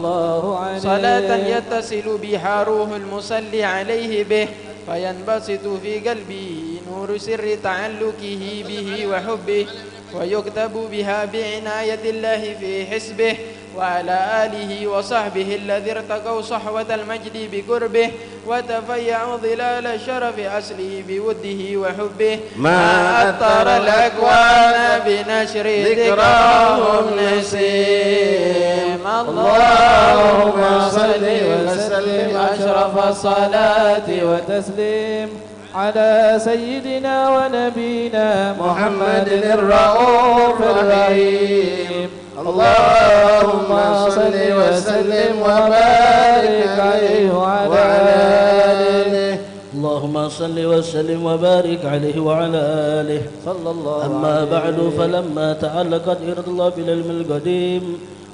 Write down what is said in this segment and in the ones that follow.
الله عليه صلاة يتصل بها روح المصلي عليه به فينبسط في قلبه نور سر تعلقه به وحبه ويكتب بها بعناية الله في حسبه وعلى آله وصحبه الذي ارتقوا صحوة المجد بقربه وتفيعوا ظلال الشرف أصله بوده وحبه ما أطر الأكوان بنشر ذكراهم نسيم اللهم صل وسلم أشرف الصلاة وتسليم على سيدنا ونبينا محمد الرؤوف الرحيم اللهم صل وسلم وبارك عليه وعلى آله اللهم صل وسلم وبارك عليه وعلى آله صلى الله أما بعد فلما تعلقت إرادة الله بالعلم القديم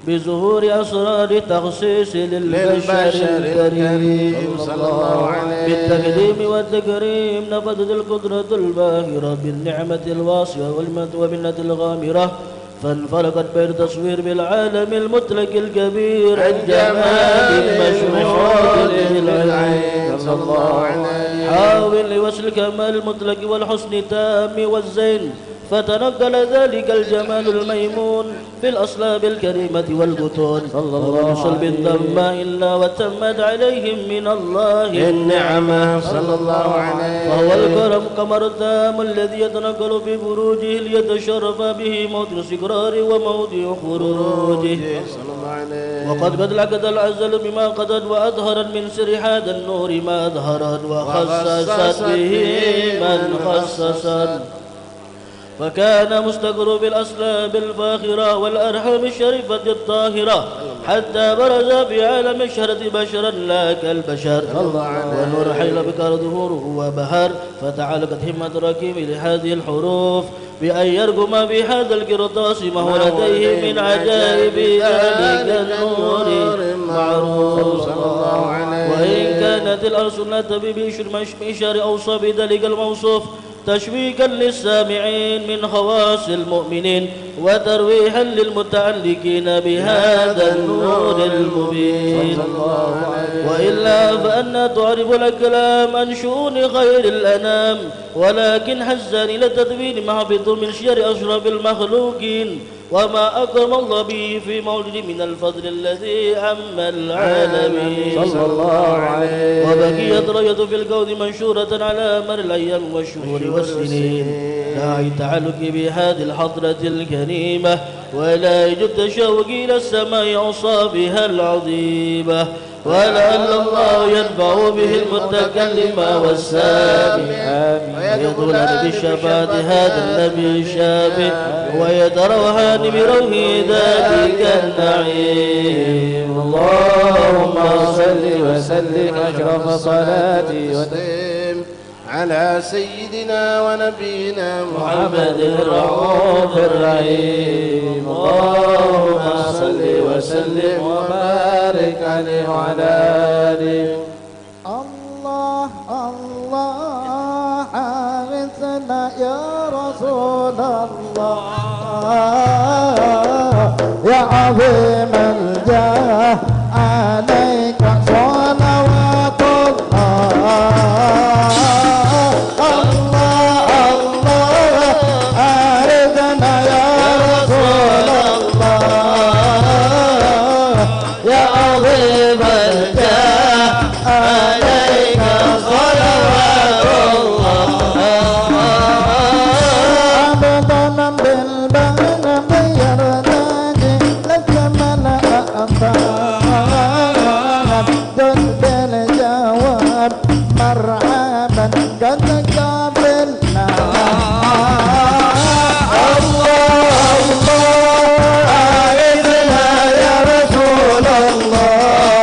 بظهور أسرار تخصيص للبشر الكريم صلى الله عليه بالتقديم والتكريم نفذت القدرة الباهرة بالنعمة الواسعة والمنة الغامرة فانفلقت بين تصوير بالعالم المطلق الكبير الجمال المشهود بالعين صلى الله عليه حاول لوصل الكمال المطلق والحسن التام والزين فتنقل ذلك الجمال الميمون في الأصلاب الكريمة والبطون صلى الله صلب الذم إلا وتمت عليهم من الله النعمة صلى الله عليه وهو الكرم قمر التام الذي يتنقل في بروجه ليتشرف به موضع استقرار وموضع خروجه صلى الله عليه وقد لقد العزل بما قدد وأظهرت من سر هذا النور ما أظهرت وخصصت به من خصصت فكان مستقر بالأسلاب الفاخرة والأرحام الشريفة الطاهرة حتى برز في عالم الشهرة بشرا لا كالبشر ونور حيل بك ظهوره وبهر فتعلقت همة ركيم لهذه الحروف بأن يرقم في هذا القرطاس ما هو لديه من عجائب ذلك النور معروف وإن كانت الألسنة بإشار أوصى بذلك الموصوف تشويقا للسامعين من خواص المؤمنين وترويحا للمتعلقين بهذا النور المبين وإلا فأنا تعرف الكلام عن شؤون خير الأنام ولكن حزان إلى تدوين محبط من شر أشرف المخلوقين وما أكرم الله به في مولد من الفضل الذي عم العالمين صلى الله عليه وبقيت راية في الكون منشورة على مر الأيام والشهور والسنين داعي التعلق بهذه الحضرة الكريمة ولا يجد التشوق إلى السماء عصى بها العظيمة ولعل الله ينفع به المتكلم والسامع ويدخل بالشفاعة هذا النبي الشافع ويتروحان بروح ذلك النعيم اللهم صل وسلم أشرف صلاتي وتسليم على سيدنا ونبينا محمد الرؤوف الرحيم اللهم صل وسلم وبارك عليه وعلى آله الله الله حارسنا يا رسول الله يا عظيم الجاه عليك صلوات الله الله الله حارسنا يا رسول الله يا عظيم الجاه عليك صلوات الله عبدنا بالبان غيرناك لك ملأ أنفاق جد بالجواب مرحبا قد قابلنا الله الله عايزنا يا رسول الله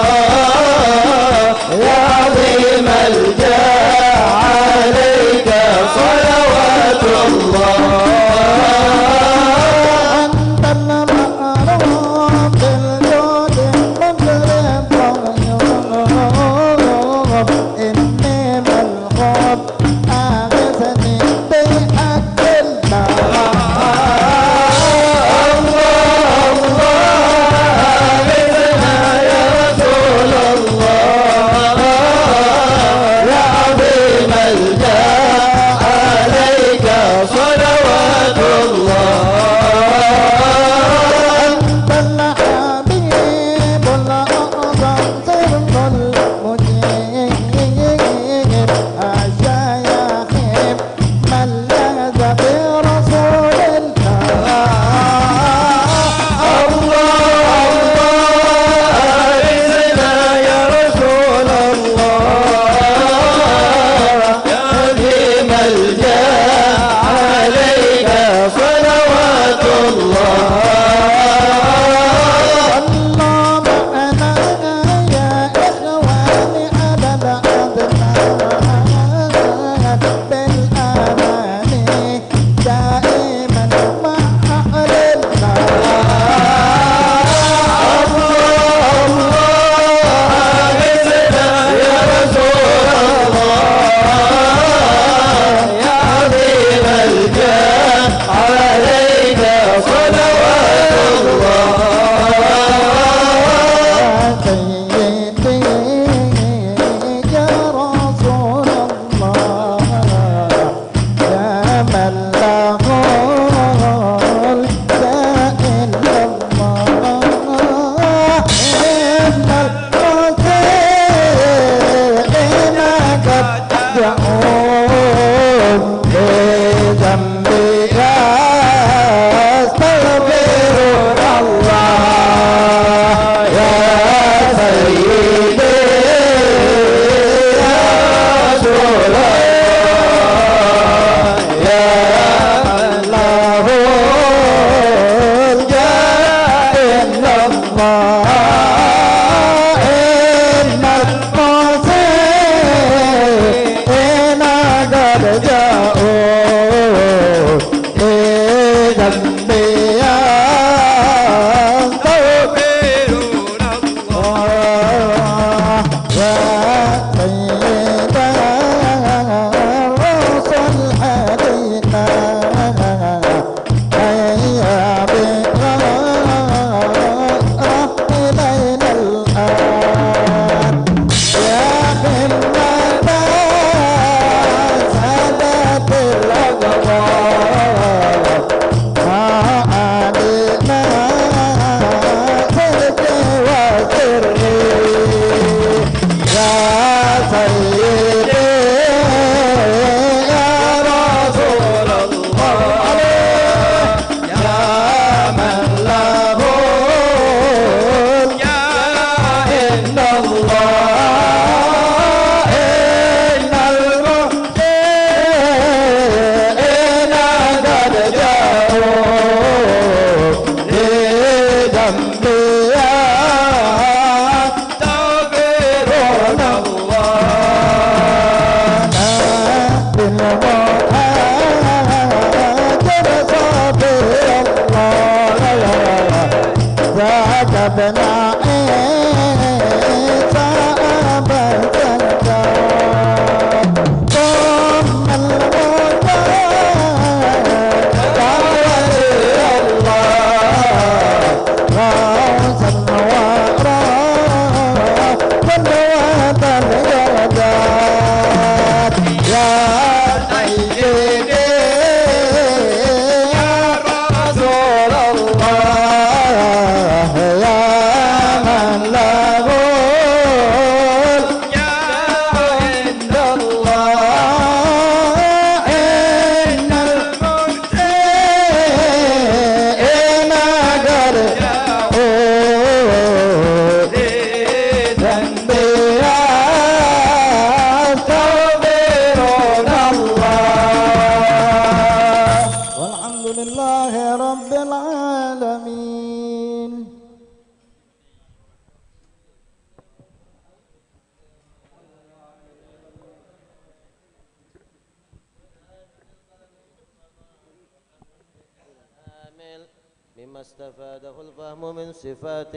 ما استفاده الفهم من صفات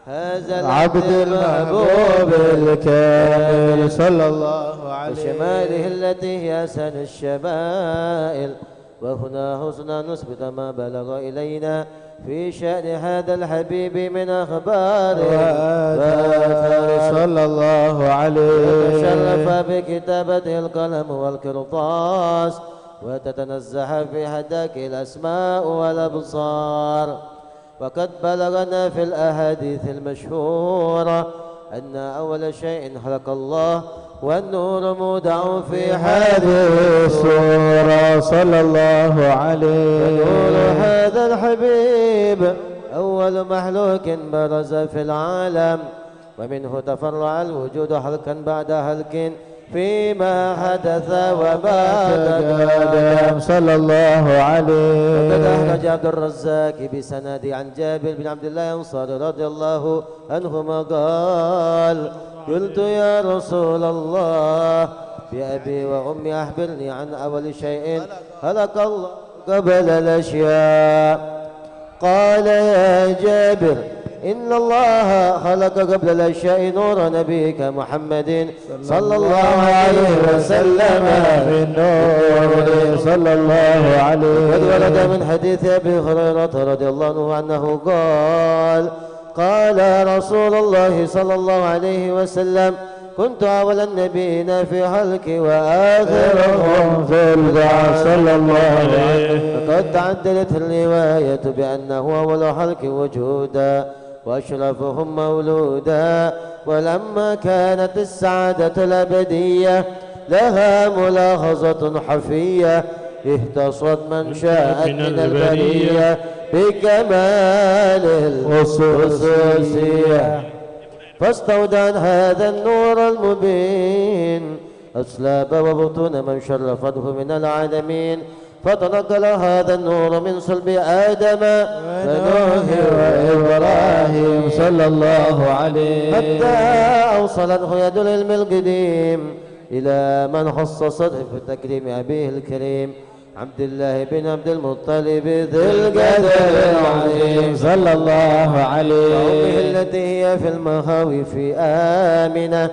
هذا العبد المحبوب الكامل صلى الله عليه وشماله التي هي أحسن الشمائل. وهنا حسنا نثبت ما بلغ إلينا في شأن هذا الحبيب من أخبار صلى الله عليه. تشرف بكتابته القلم والقرطاس وتتنزه في هداك الأسماء والأبصار. وقد بلغنا في الأحاديث المشهورة أن أول شيء خلق الله والنور مودع في هذه السورة صلى الله عليه. ونور هذا الحبيب أول مخلوق برز في العالم، ومنه تفرع الوجود حلقا بعد حلق فيما حدث وما تقدم صلى الله عليه. وقد أخرج عبد الرزاق بسند عن جابر بن عبد الله الأنصاري رضي الله عنهما قال: قلت يا رسول الله بأبي وأمي أخبرني عن أول شيء خلق الله قبل الأشياء. قال: يا جابر إن الله خلق قبل الأشياء نور نبيك محمد صلى الله عليه وسلم في النور صلى الله عليه. وقد ورد من حديث أبي هريرة رضي الله عنه قال: قال رسول الله صلى الله عليه وسلم: كنت أول النبيين في خلقي وآخرهم في البعث صلى الله عليه. فقد تعدلت الرواية بأنه أول خلق وجودا وأشرفهم مولودا. ولما كانت السعادة الأبدية لها ملاحظة حفية اختصت من شاءت من البرية بكمال الخصوصية، فاستودع هذا النور المبين أسلاب وبطون من شرفته من العالمين، فتنقل هذا النور من صلب آدم ونوح وإبراهيم صلى الله عليه، حتى أوصلته يد العلم القديم إلى من خصصته في تكريم أبيه الكريم عبد الله بن عبد المطلب ذي القدر العظيم صلى الله عليه. وأمه التي هي في المخاوف آمنة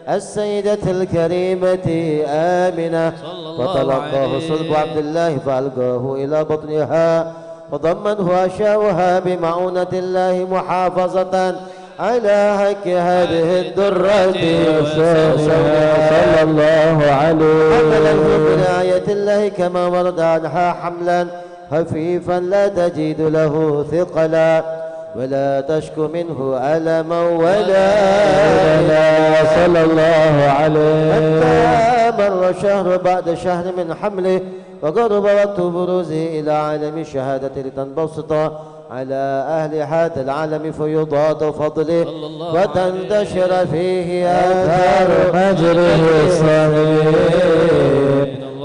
السيدة الكريمة آمنة، وتلقاه صلب عبد الله فألقاه إلى بطنها فضمنه أشاؤها بمعونة الله محافظة على حق هذه الدرة صلى الله عليه. حملا في رعاية الله كما ورد عنها حملا خفيفا لا تجد له ثقلا ولا تشكو منه ألما ولا صلى الله عليه. حتى مر شهر بعد شهر من حمله وقرب وقت بروزه إلى عالم الشهادة لتنبسط على أهل هذا العالم فيضاد فضله وتنتشر فيه آثار مجره الصالحين.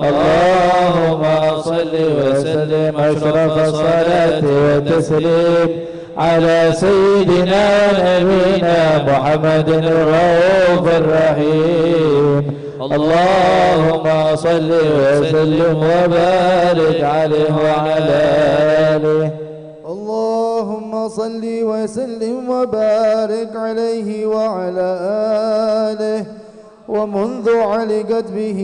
اللهم صل وسلم أشرف صلاة وتسليم على سيدنا نبينا محمد الرؤوف الرحيم. اللهم صل وسلم وبارك عليه وعلى آله. اللهم صل وسلم وبارك عليه وعلى آله. ومنذ علقت به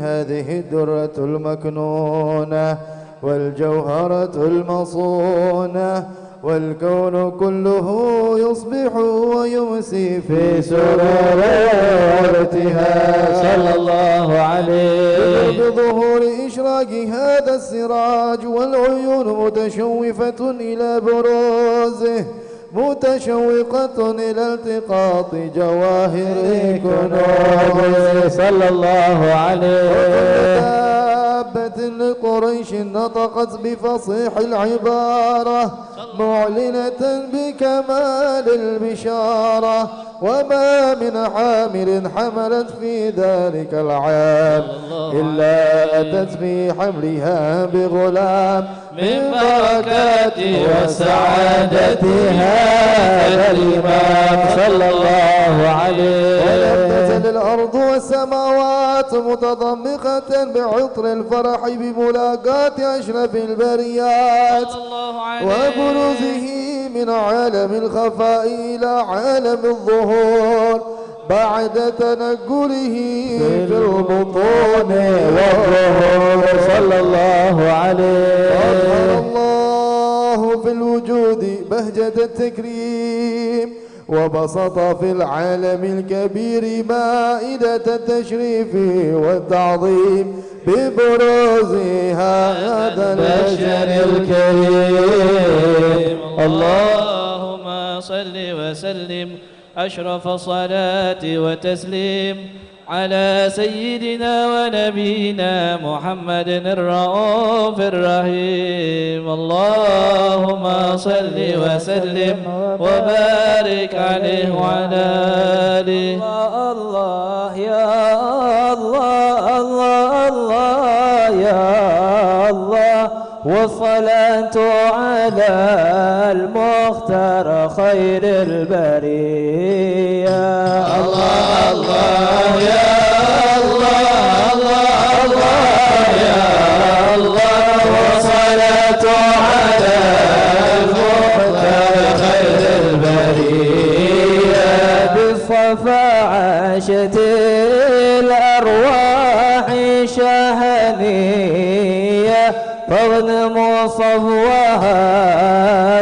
هذه الدرة المكنونة والجوهرة المصونة والكون كله يصبح ويمسي في سرورتها صلى الله عليه. بظهور إشراق هذا السراج والعيون متشوفة إلى بروزه متشوقة إلى التقاط جواهر كنوزه صلى الله عليه. دابة لقريش نطقت بفصيح العبارة معلنة بكمال البشارة وما من حامل حملت في ذلك العام إلا أتت في حملها بغلام من بركات وسعادة هذا الإمام صلى الله عليه. ولم تزل بل الأرض والسماوات متضمخة بعطر الفرح بملاقاة أشرف البريات وبروزه من عالم الخفاء إلى عالم الظهور بعد تنقله في البطون والظهور صلى الله عليه. أظهر الله في الوجود بهجة التكريم وبسط في العالم الكبير مائدة التشريف والتعظيم ببروز هذا البشر الكريم. اللهم صل وسلم أشرف صلاة وتسليم على سيدنا ونبينا محمد الرؤوف الرحيم. اللهم صل وسلم وبارك عليه وعلى آله. الله يا الله الله الله يا الله والصلاة على المختار خير البرية. الله الله يا الله الله الله يا الله والصلاة على المختار خير البرية. بالصفا عاشت الأرواح شهنية فاغنم صفوها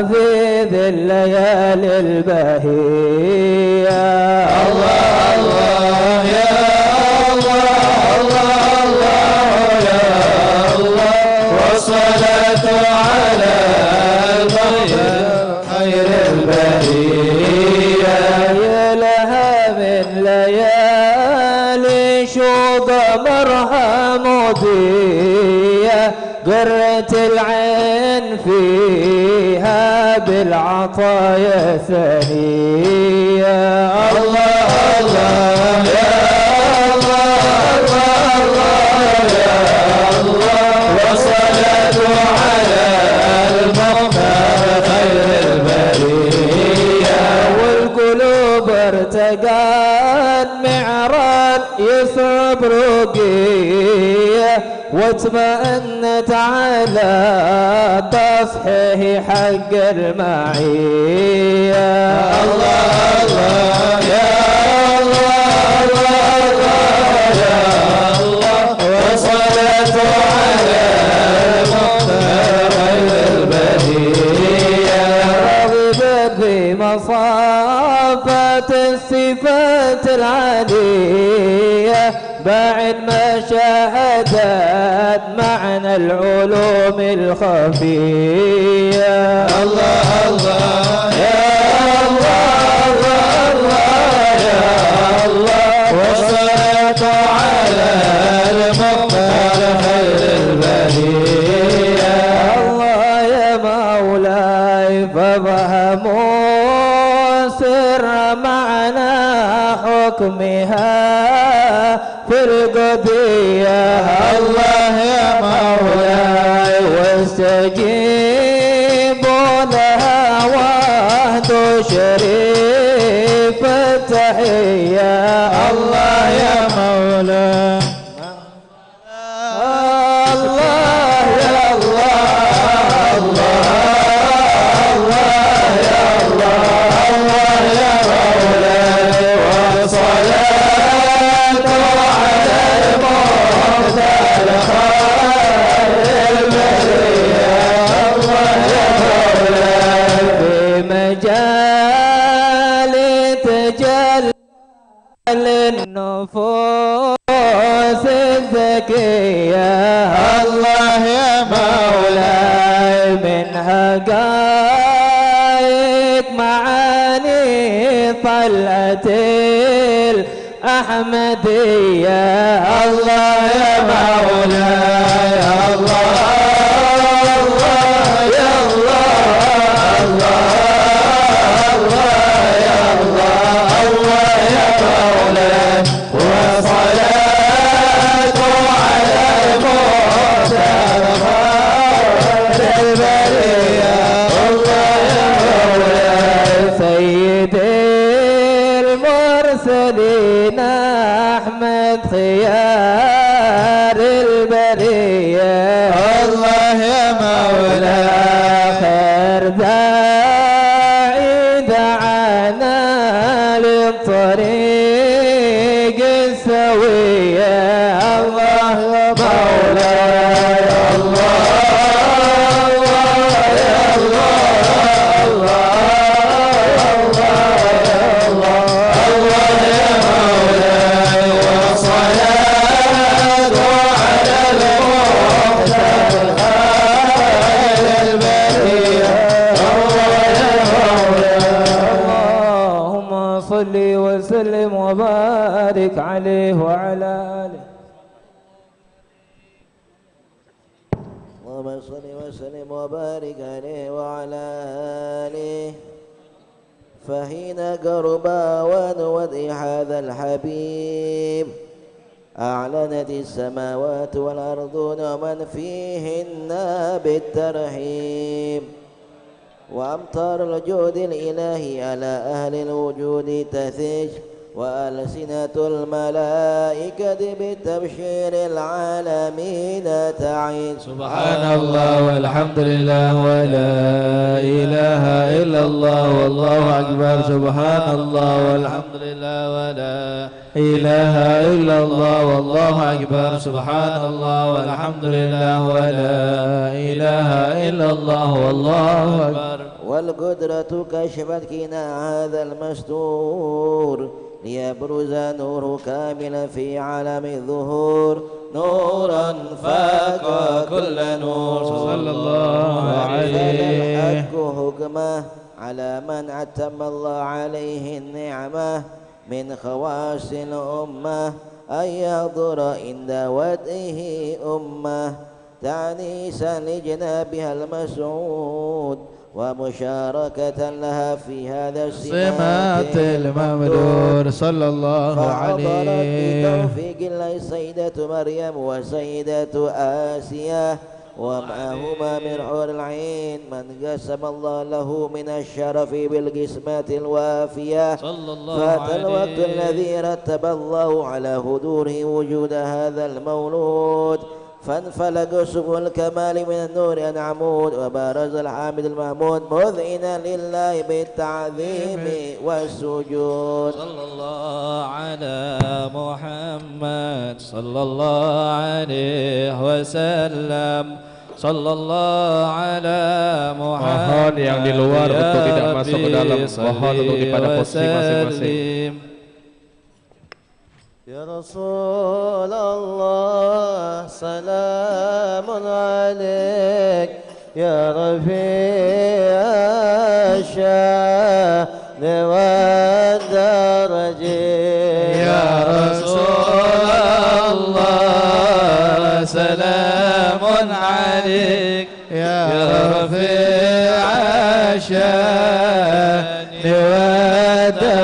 في ذي الليالي البهية. الله الله يا الله الله الله يا الله والصلاة على خير البرية. يا لها من ليالي شوق مرحمودية قرة العين فيها بالعطايا ثنية. الله الله يا الله الله يا الله والصلاة على المختار خير البرية. والقلوب ارتقت معراج يثعب رقية واطمأنت على تصحيح حق المعية. الله الله يا الله الله يا الله والصلاة على المختار خير البرية. رغبت في مصافة الصفات العالية بعد ما شاهدت معنى العلوم الخفية. الله الله يا الله الله يا الله والصلاة على المختار خير البرية. الله يا مولاي فافهموا سر معنى حكمها في القضية. الله يا مولاي واستجيبوا لها وحد شريف التحية. الله يا مولاي الله يا الله الله يا مولاي والصلاة على المختار خير البرية. الله يا مولاي في مجال تجلى للنفوس الذكية. الله يا مولاي من حقائق معاني طلعت الأحمدية. الله يا مولاي الله الله يا الله الله يا الله الله يا مولاي والصلاة على المختار خير البرية. الله يا مولاي سيد المرسلين المرسلين أحمد خيار البرية الله يا مولاي خير داعي دعانا للطريق السوية الله يا مولاي الله صل وسلم وبارك عليه وعلى آله. اللهم صل وسلم وبارك عليه وعلى آله. فحين قرب أوان وضع هذا الحبيب أعلنت السماوات والأرضون ومن فيهن بالترحيب، وأمطار الجود الإلهي على أهل الوجود تثج، وألسنة الملائكة بالتبشير العالمين تعيد. سبحان الله والحمد لله ولا إله إلا الله والله أكبر. سبحان الله والحمد لله ولا إله إلا الله والله أكبر. سبحان الله والحمد لله ولا إله إلا الله والله أكبر. والقدرة كشفت كنا هذا المستور ليبرز نور كاملا في عالم الظهور، نورا فاق كل نور صلى الله عليه. الحق حكمه على من أتم الله عليه النعمة من خواص الأمة أن يحضر عند ودعه أمة تعنيسا لجنابها المسعود ومشاركة لها في هذا السمات الممدور صلى الله عليه. فحضرت بتوفيق الله سيدة مريم وسيدة آسيا ومعهما من حور العين من قسم الله له من الشرف بالقسمة الوافية. صلى الله فات الوقت عليه. الذي رتب الله على حضوره وجود هذا المولود، فانفلق سبل الكمال من النور العمود، وبارز الحامد المحمود مذعنا لله بالتعظيم والسجود. صلى الله على محمد صلى الله عليه وسلم. صلى الله على Muhammad. Mohon yang di luar untuk tidak masuk ke dalam. Mohon untuk di pada posisi masing-masing. يا رسول الله سلام عليك يا رفيع الشان والدرج. يا رسول الله سلام عليك يا رفيع الشان والدرج.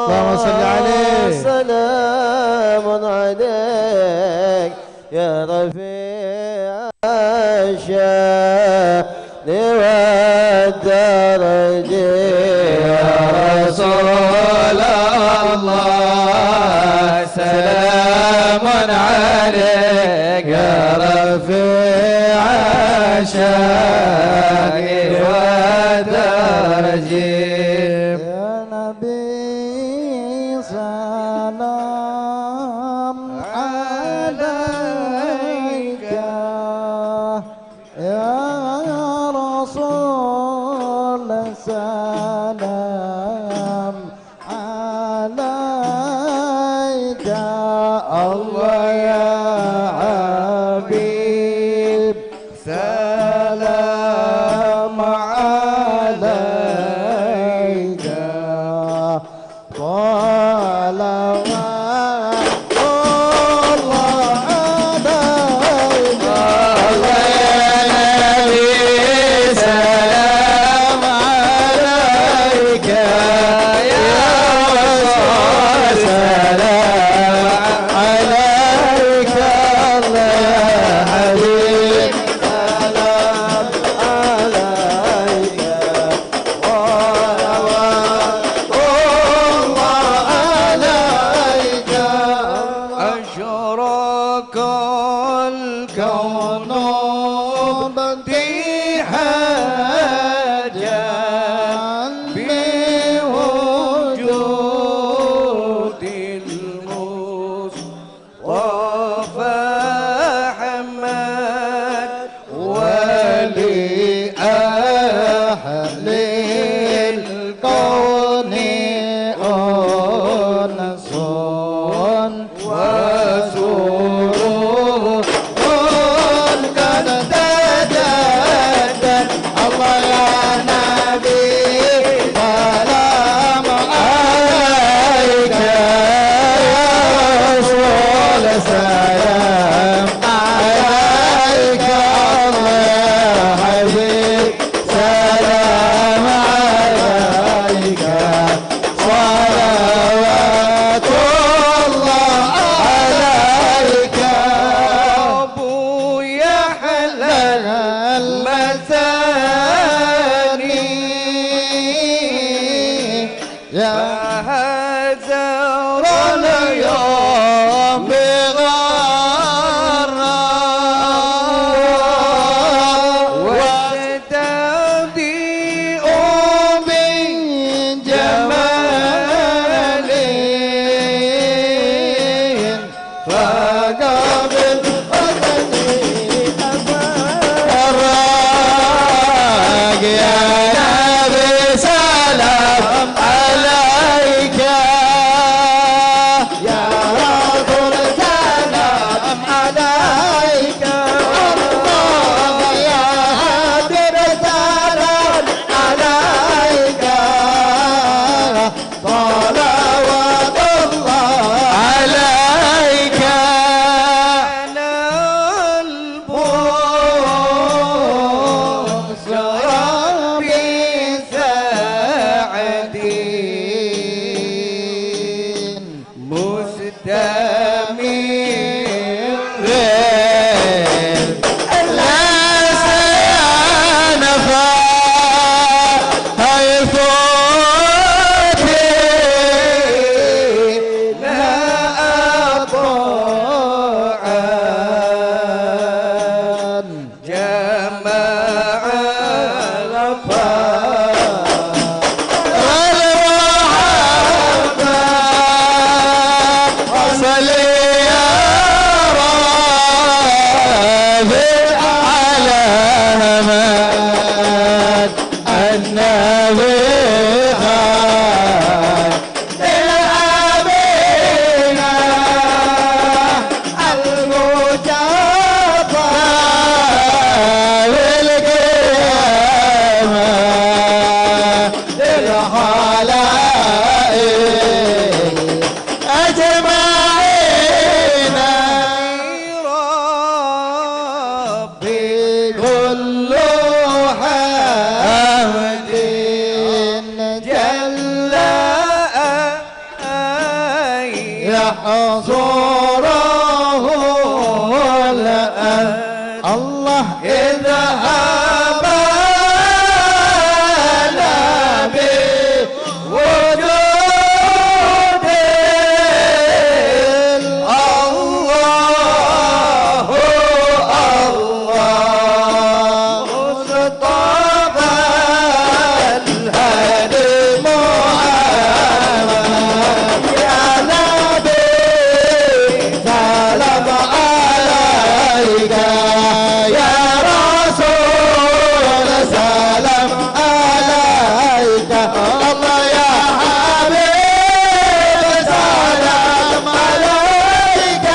اللهم صل عليه. سلام عليك يا رفيع الشان والدرج. يا رسول الله سلام عليك يا رفيع الشان والدرج. فهذا اليوم بغرة وتبدئ من جمال فقابل الراق يا نبي سلام عليك يا رسول سلام عليك الله يا هادر سلام عليك صلوات الله عليك أنا المبشر بسعدين مستمر لا سينفع حيث لا أطاعا جمع صل يا رافع على من النبي خير الأمينة المجابة بالقيامة للخلائق أجمعين ربي كل حمد جل يحصره الآن الله اذهب بوجود الله مصطفى الهادي محمد يا نبي سلام عليك يا رسول سلام عليك الله يا حبيب سلام عليك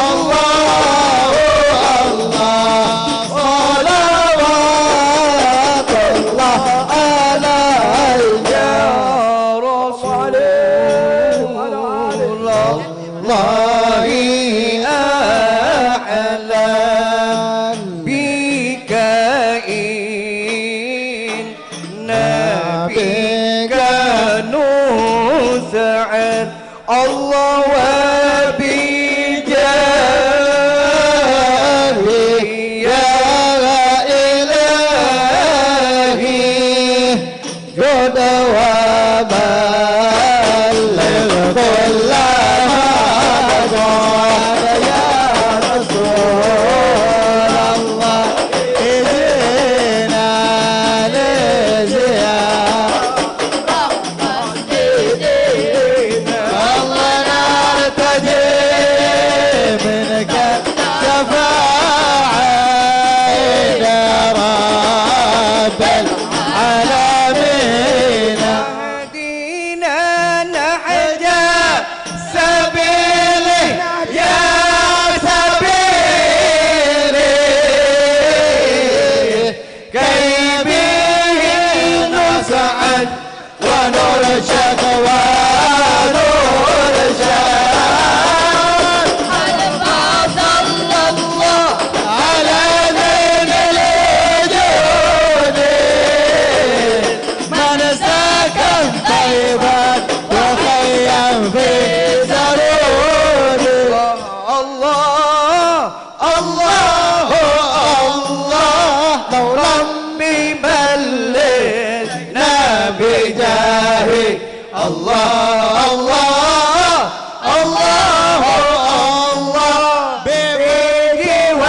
الله صلوات الله عليك يا رسول الله أعلم بك بك نسعد الله وبجاهه يا إلهي جد وبلغ كل ما يا رسول الله إذنا الله نرتجي منك شفاعة يا رب العالمين هدينا نحج سبيله يا سبيلي كي به نسعد ونرشد ونرشد صلى الله على نبي الوجود من سكن طيبا وخيم في سرور الله الله الله مولا بملنا بجاه الله الله الله الله بجواره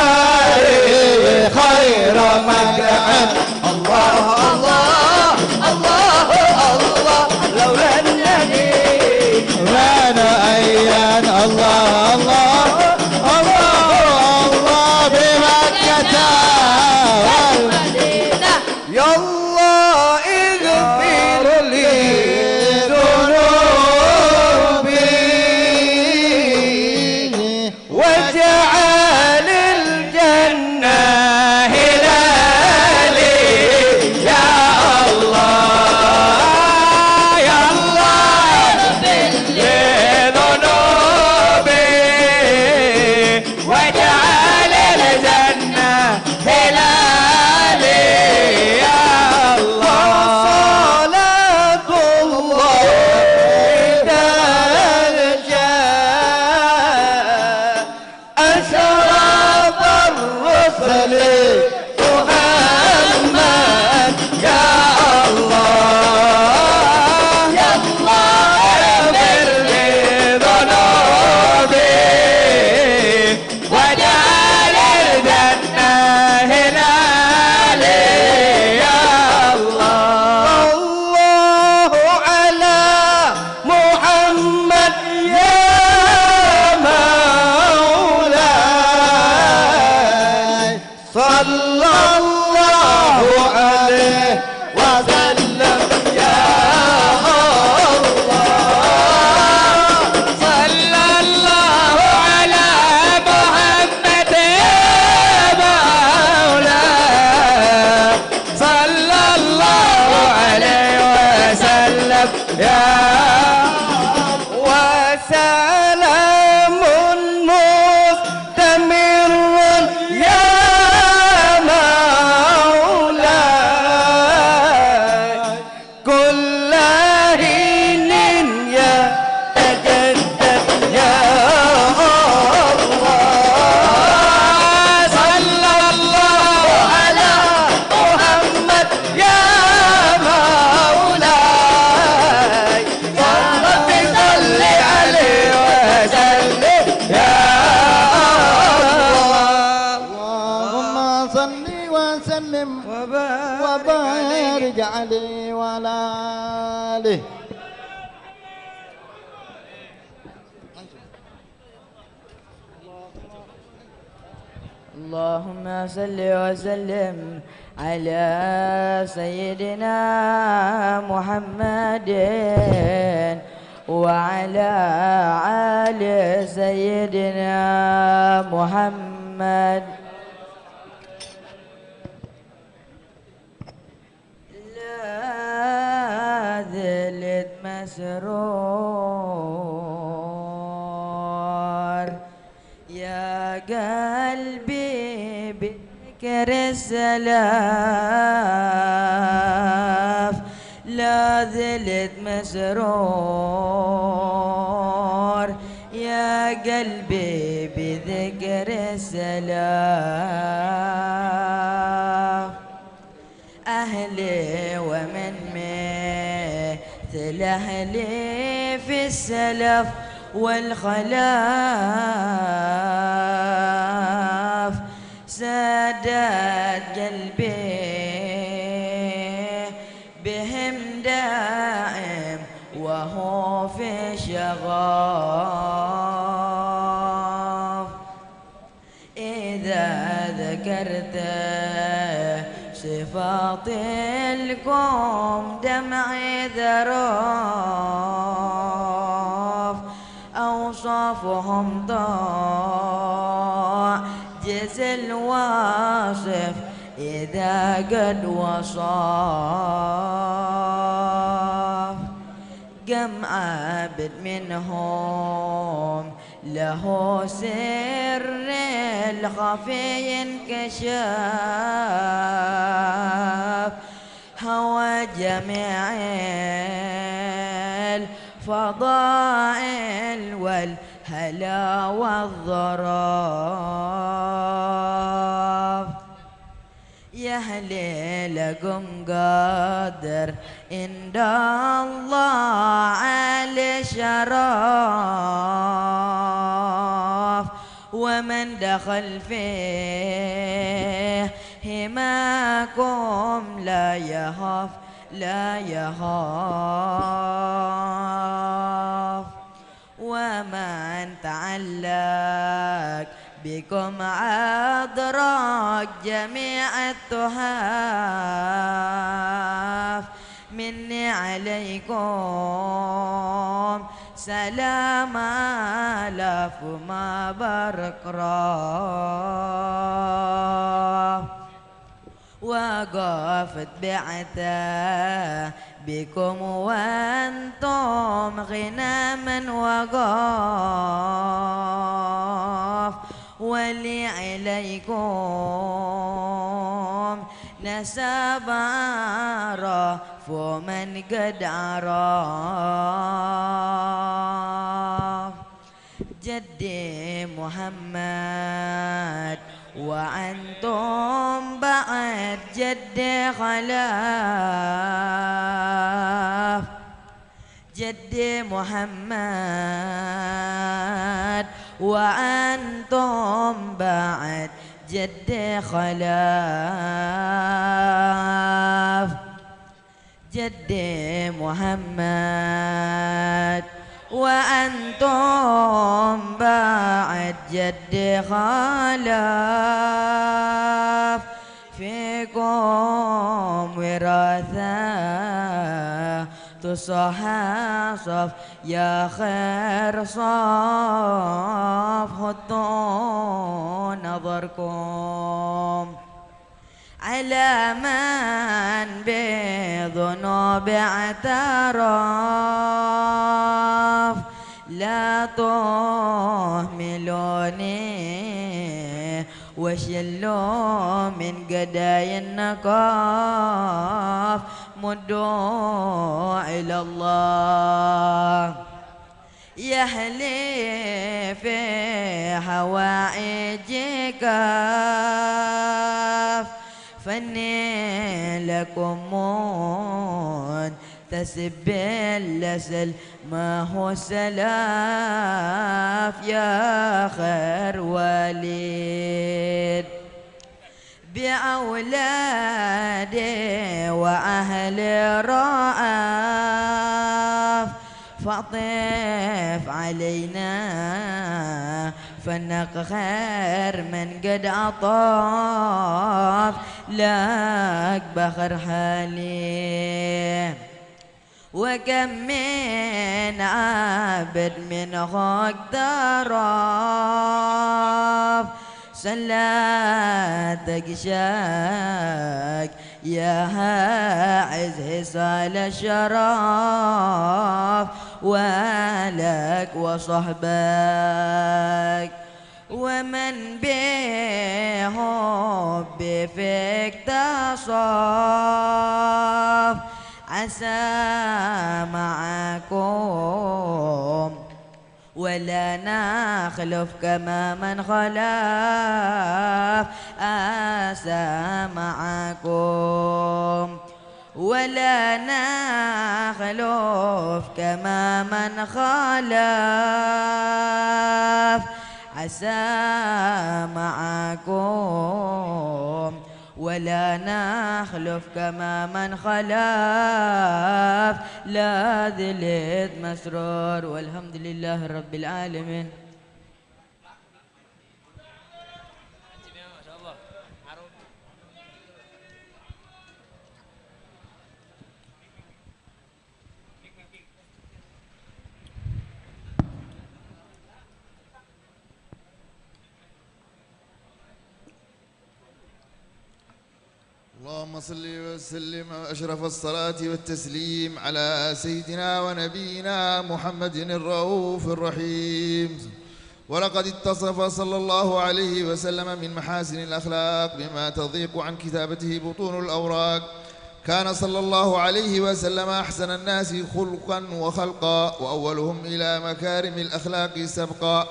خير مكان الله الله الله الله لولا النبي رانا أيان الله الله الله الله بمكة والمدينة يا الله اغفر لي ذنوبي واجعل الجنة هلالي يا الله يا الله اغفر لي ذنوبي واجعل الجنة هلالي يا الله صلاة الله إذا جاء أشرف الرسل محمد يا الله يا الله اغفر لي ذنوبي واجعل الجنة هلالي يا الله الله على محمد يا مولاي صلى الله عليه وسلم يا الله صلى الله على محمد يا مولاي صلى الله عليه وسلم يا وسلام مستمر يا مولاي كل حين يتجدد يا الله صلى الله على محمد يا مولاي رب صل عليه وسلم يا الله اللهم صل وسلم وبارك عليه وعلى آله. اللهم صل وسلم على سيدنا محمد وعلى آل سيدنا محمد لا ذلت مسرور يا قلبي بذكر السلاف لا ذلت مسرور يا قلبي بذكر السلاف أهلي ومن مثل أهلي في السلف والخلاف سادات قلبي بهم دائم وهو في شغاف إذا ذكرت صفات القوم دمعي ذراف أوصافهم ضاع جز الواصف إذا قد وصاف كم عابد منهم له سر الخفي انكشاف هوى جميع الفضائل والهلا والظراف يا هليلكم قادر عند الله على شرف ومن دخل فيه هماكم لا يخاف لا يخاف ومن تعلق بكم أدرك جميع التحف مني عليكم سلام آلاف ما برق راف وقفت بعثا بكم وانتم غناما وقاف ولي عليكم نسب عرف من قد عرف جدي محمد وأنتم بعد جدي خلاف جدي محمد وأنتم بعد جدي خلاف جدي محمد وأنتم بعد جدي خلاف فيكم وراثة تصحصف يا خير صف حطوا نظركم على من بذنوب اعترف لا تهملوني وشلوا من قداي النقاف مدوا إلى الله يهلي في حوائجك فني لكم منتسب اللسل ما هو سلاف يا خير وليد بأولادي وأهل رأف فاطف علينا فنق خير من قد أطاف لك بخر حالي وكم من عبد من خاك درف صلاتك شاك يا عز حصال الشرف ولك وصحبك ومن بحب فيك تصف عسى معكم ولا نخلف كما من خلف آسى معكم ولا نخلف كما من خلف عسى معكم ولا نخلف كما من خلف لا ذلت مسرور والحمد لله رب العالمين. اللهم صل وسلم وأشرف الصلاة والتسليم على سيدنا ونبينا محمد الرؤوف الرحيم. ولقد اتصف صلى الله عليه وسلم من محاسن الأخلاق بما تضيق عن كتابته بطون الأوراق. كان صلى الله عليه وسلم أحسن الناس خلقا وخلقا وأولهم إلى مكارم الأخلاق سبقا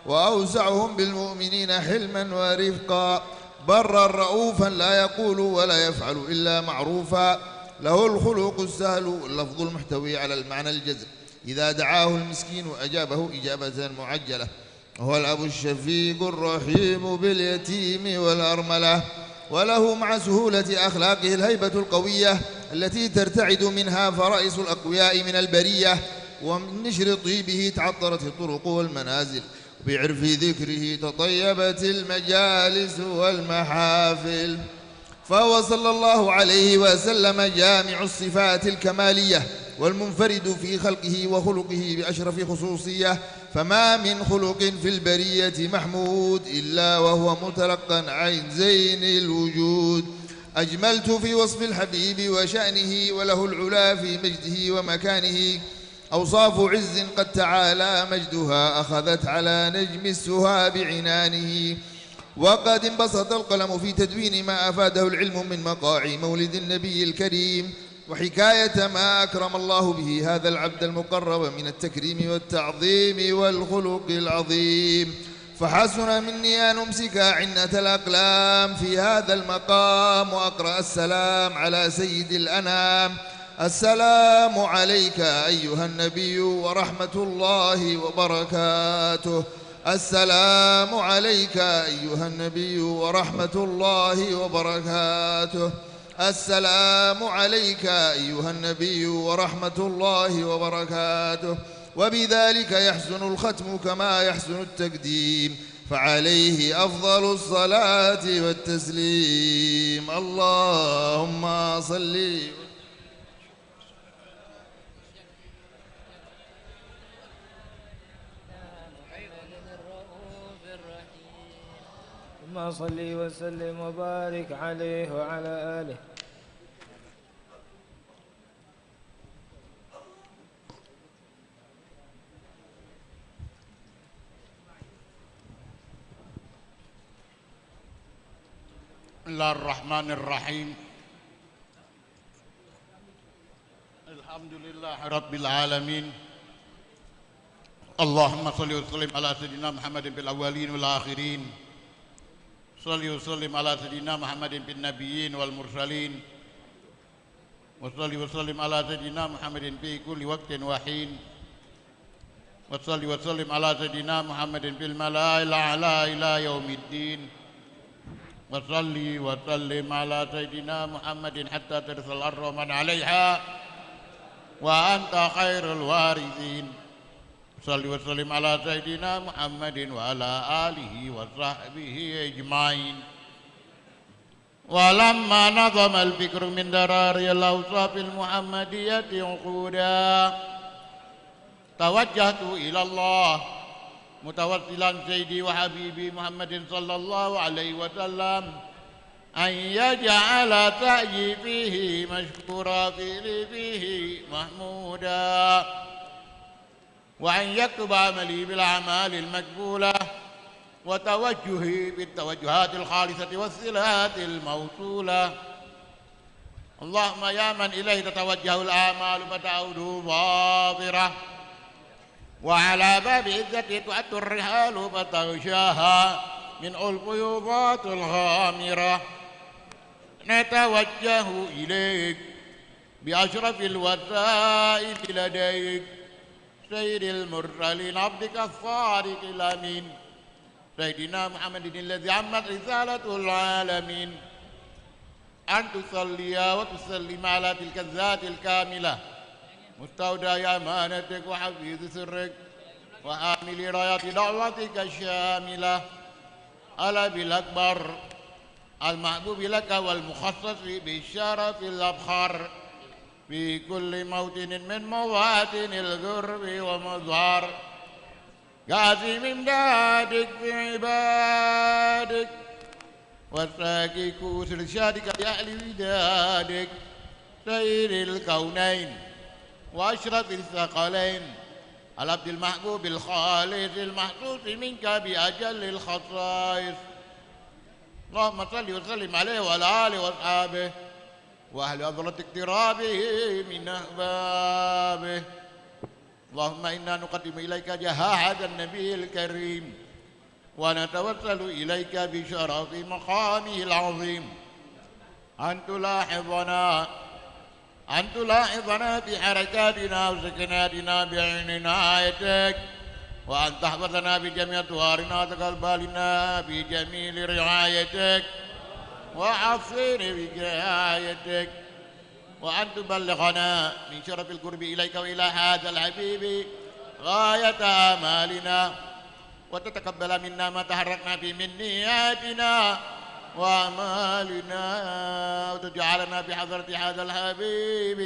وأوسعهم بالمؤمنين حلما ورفقا برا رؤوفا لا يقول ولا يفعل إلا معروفا له الخلق السهل واللفظ المحتوي على المعنى الجزم، إذا دعاه المسكين أجابه إجابة معجلة، وهو الأب الشفيق الرحيم باليتيم والأرملة، وله مع سهولة أخلاقه الهيبة القوية التي ترتعد منها فرائس الأقوياء من البرية، ومن نشر طيبه تعطرت الطرق والمنازل، وبعرف ذكره تطيبت المجالس والمحافل. فهو صلى الله عليه وسلم جامع الصفات الكمالية والمنفرد في خلقه وخلقه بأشرف خصوصية، فما من خلق في البرية محمود إلا وهو متلقى عن زين الوجود. أجملت في وصف الحبيب وشأنه، وله العلا في مجده ومكانه، أوصاف عز قد تعالى مجدها أخذت على نجم السها بعنانه. وقد انبسط القلم في تدوين ما أفاده العلم من مقاعي مولد النبي الكريم، وحكاية ما أكرم الله به هذا العبد المقرب من التكريم والتعظيم والخلق العظيم. فحسن مني أن أمسك عنة الأقلام في هذا المقام وأقرأ السلام على سيد الأنام. السلام عليك أيها النبي ورحمة الله وبركاته. السلام عليك أيها النبي ورحمة الله وبركاته. السلام عليك أيها النبي ورحمة الله وبركاته. وبذلك يحسن الختم كما يحسن التقديم، فعليه أفضل الصلاة والتسليم. اللهم صل اللهم صل وسلم وبارك عليه وعلى آله. بسم الله الرحمن الرحيم. الحمد لله رب العالمين. اللهم صل وسلم على سيدنا محمد في الأولين والآخرين. صل وسلم على سيدنا محمد في النبيين والمرسلين. وصل وسلم على سيدنا محمد في كل وقت وحين. وصل وسلم على سيدنا محمد في الملائكة الأعلى إلى يوم الدين. وصلي وسلم على سيدنا محمد حتى ترث الأرض ومن عليها وأنت خير الوارثين. صلي وسلم على سيدنا محمد وعلى آله وصحبه أجمعين. ولما نظم الفكر من دراري الأوصاف المحمدية عقودا، توجهت إلى الله متوسلا سيدي وحبيبي محمد صلى الله عليه وسلم أن يجعل سعيي فيه مشكورا فيه محمودا، وأن يكتب عملي بالأعمال المقبولة وتوجهي بالتوجهات الخالصة والصلات الموصولة. اللهم يا من إليه تتوجه الأعمال فتعود ظافرة، وعلى باب عزته تؤد الرحال فتغشاها من الفيوضات الغامرة. نتوجه إليك بأشرف الوسائل لديك سيد المرسلين عبدك الصادق الأمين سيدنا محمد الذي عمت رسالة العالمين، أن تصلي وتسلم على تلك الذات الكاملة مستودع أمانتك وحفيظ سرك وحامل راية دعوتك الشاملة، الأبي الأكبر المحبوب لك والمخصص بالشرف الأبخر في كل موطن من مواطن القرب ومظهر، قاسم امدادك في عبادك وساقي كوس رشادك لأهل ودادك سير الكونين وأشرف الثقلين، العبد المحبوب الخالص المحسوس منك بأجل الخصائص. اللهم صل وسلم عليه وعلى آله وأصحابه وأهل حضرة اقترابه من أحبابه. اللهم إنا نقدم إليك جهاد النبي الكريم ونتوسل إليك بشرف مقامه العظيم أن تلاحظنا أن تلاحظنا في حركاتنا وسكناتنا بعين عنايتك، وأن تحفظنا بجميع طهارنا وتقبلنا بجميل رعايتك وعافنا برعايتك، وأن تبلغنا من شرف القرب إليك وإلى هذا الحبيب غاية آمالنا، وتتقبل منا ما تحركنا به من نياتنا وأعمالنا، وتجعلنا بحضرة هذا الحبيب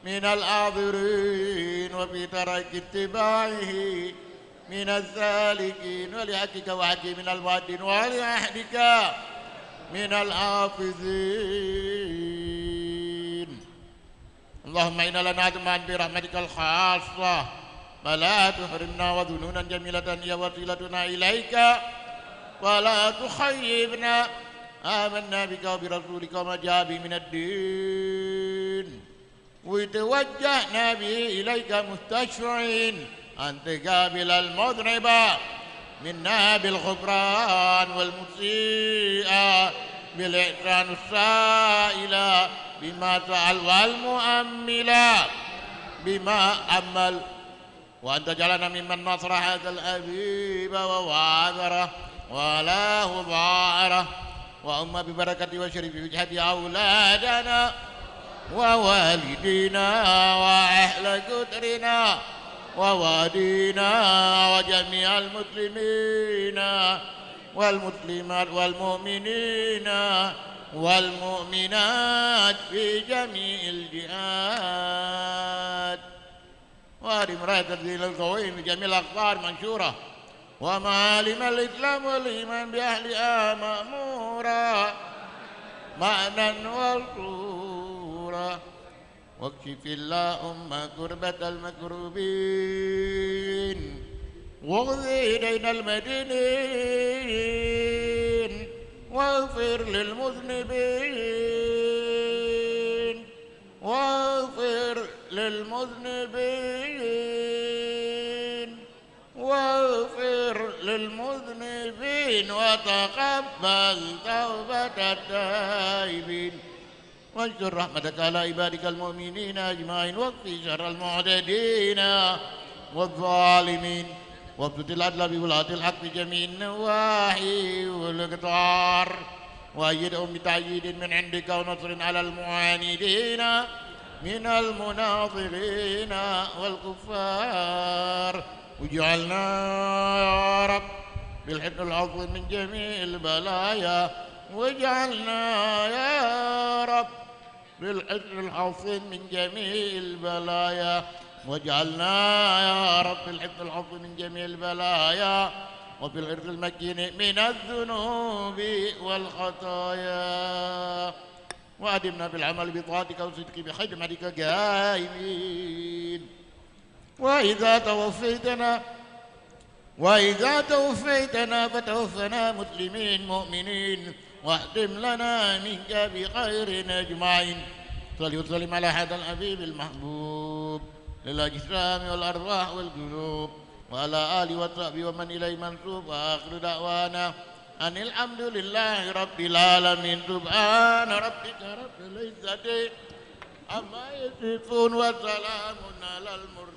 من الحاضرين وفي ترك اتباعه من السالكين، ولحقك وحقي من الوعدين ولعهدك من الحافظين. اللهم إنا لنعلم برحمتك الخاصة فلا تحرمنا، وذنونا جميلة هي وسيلتنا إليك ولا تخيبنا. آمنا بك وبرسولك وما جاء به من الدين، وتوجهنا به إليك مستشفعين أن تقابل المذنب منا بالغفران والمسيء بالإحسان السائل بما سأل والمؤمل بما أمل، وأن تجعلنا ممن نصر هذا الحبيب ووعذره وله ظاهره، وأما ببركة وشرف وجهة أولادنا ووالدينا وأهل قدرنا ووالدينا وجميع المسلمين والمسلمات والمؤمنين والمؤمنات في جميع الجهات، وارم راية الدين القويم بجميع الأخبار منشورة، ومعالم الإسلام والإيمان بأهلها مأمورا معنى والصورة، واكشف اللهم كربة المكروبين، واغذي دين المدينين، واغفر للمذنبين، واغفر للمذنبين، واغفر للمذنبين، وتقبل توبة التائبين، وانشر رحمتك على عبادك المؤمنين أجمعين، واكفي شر المعتدين والظالمين، وابسط العدل بولاة الحق في جميع النواحي والأقطار، وأيدهم بتأييد من عندك ونصر على المعاندين من المناظرين والكفار، واجعلنا يا رب بالحفظ العظيم من جميع البلايا، واجعلنا يا رب بالحفظ العظيم من جميع البلايا، واجعلنا يا رب بالحفظ العظيم من جميع البلايا، وفي الحفظ المكين من الذنوب والخطايا، وأدمنا بالعمل بطاعتك وصدق بخدمتك قائمين. وإذا توفيتنا فتوفنا مسلمين مؤمنين، واختم لنا منك بخير أجمعين. صل وسلم على هذا الحبيب المحبوب للأجسام والأرواح والقلوب، وعلى آله وصحبه ومن إليه منسوب، وآخر دعوانا أن الحمد لله رب العالمين. سبحان ربك رب العزة عما يصفون وسلام على المرسلين.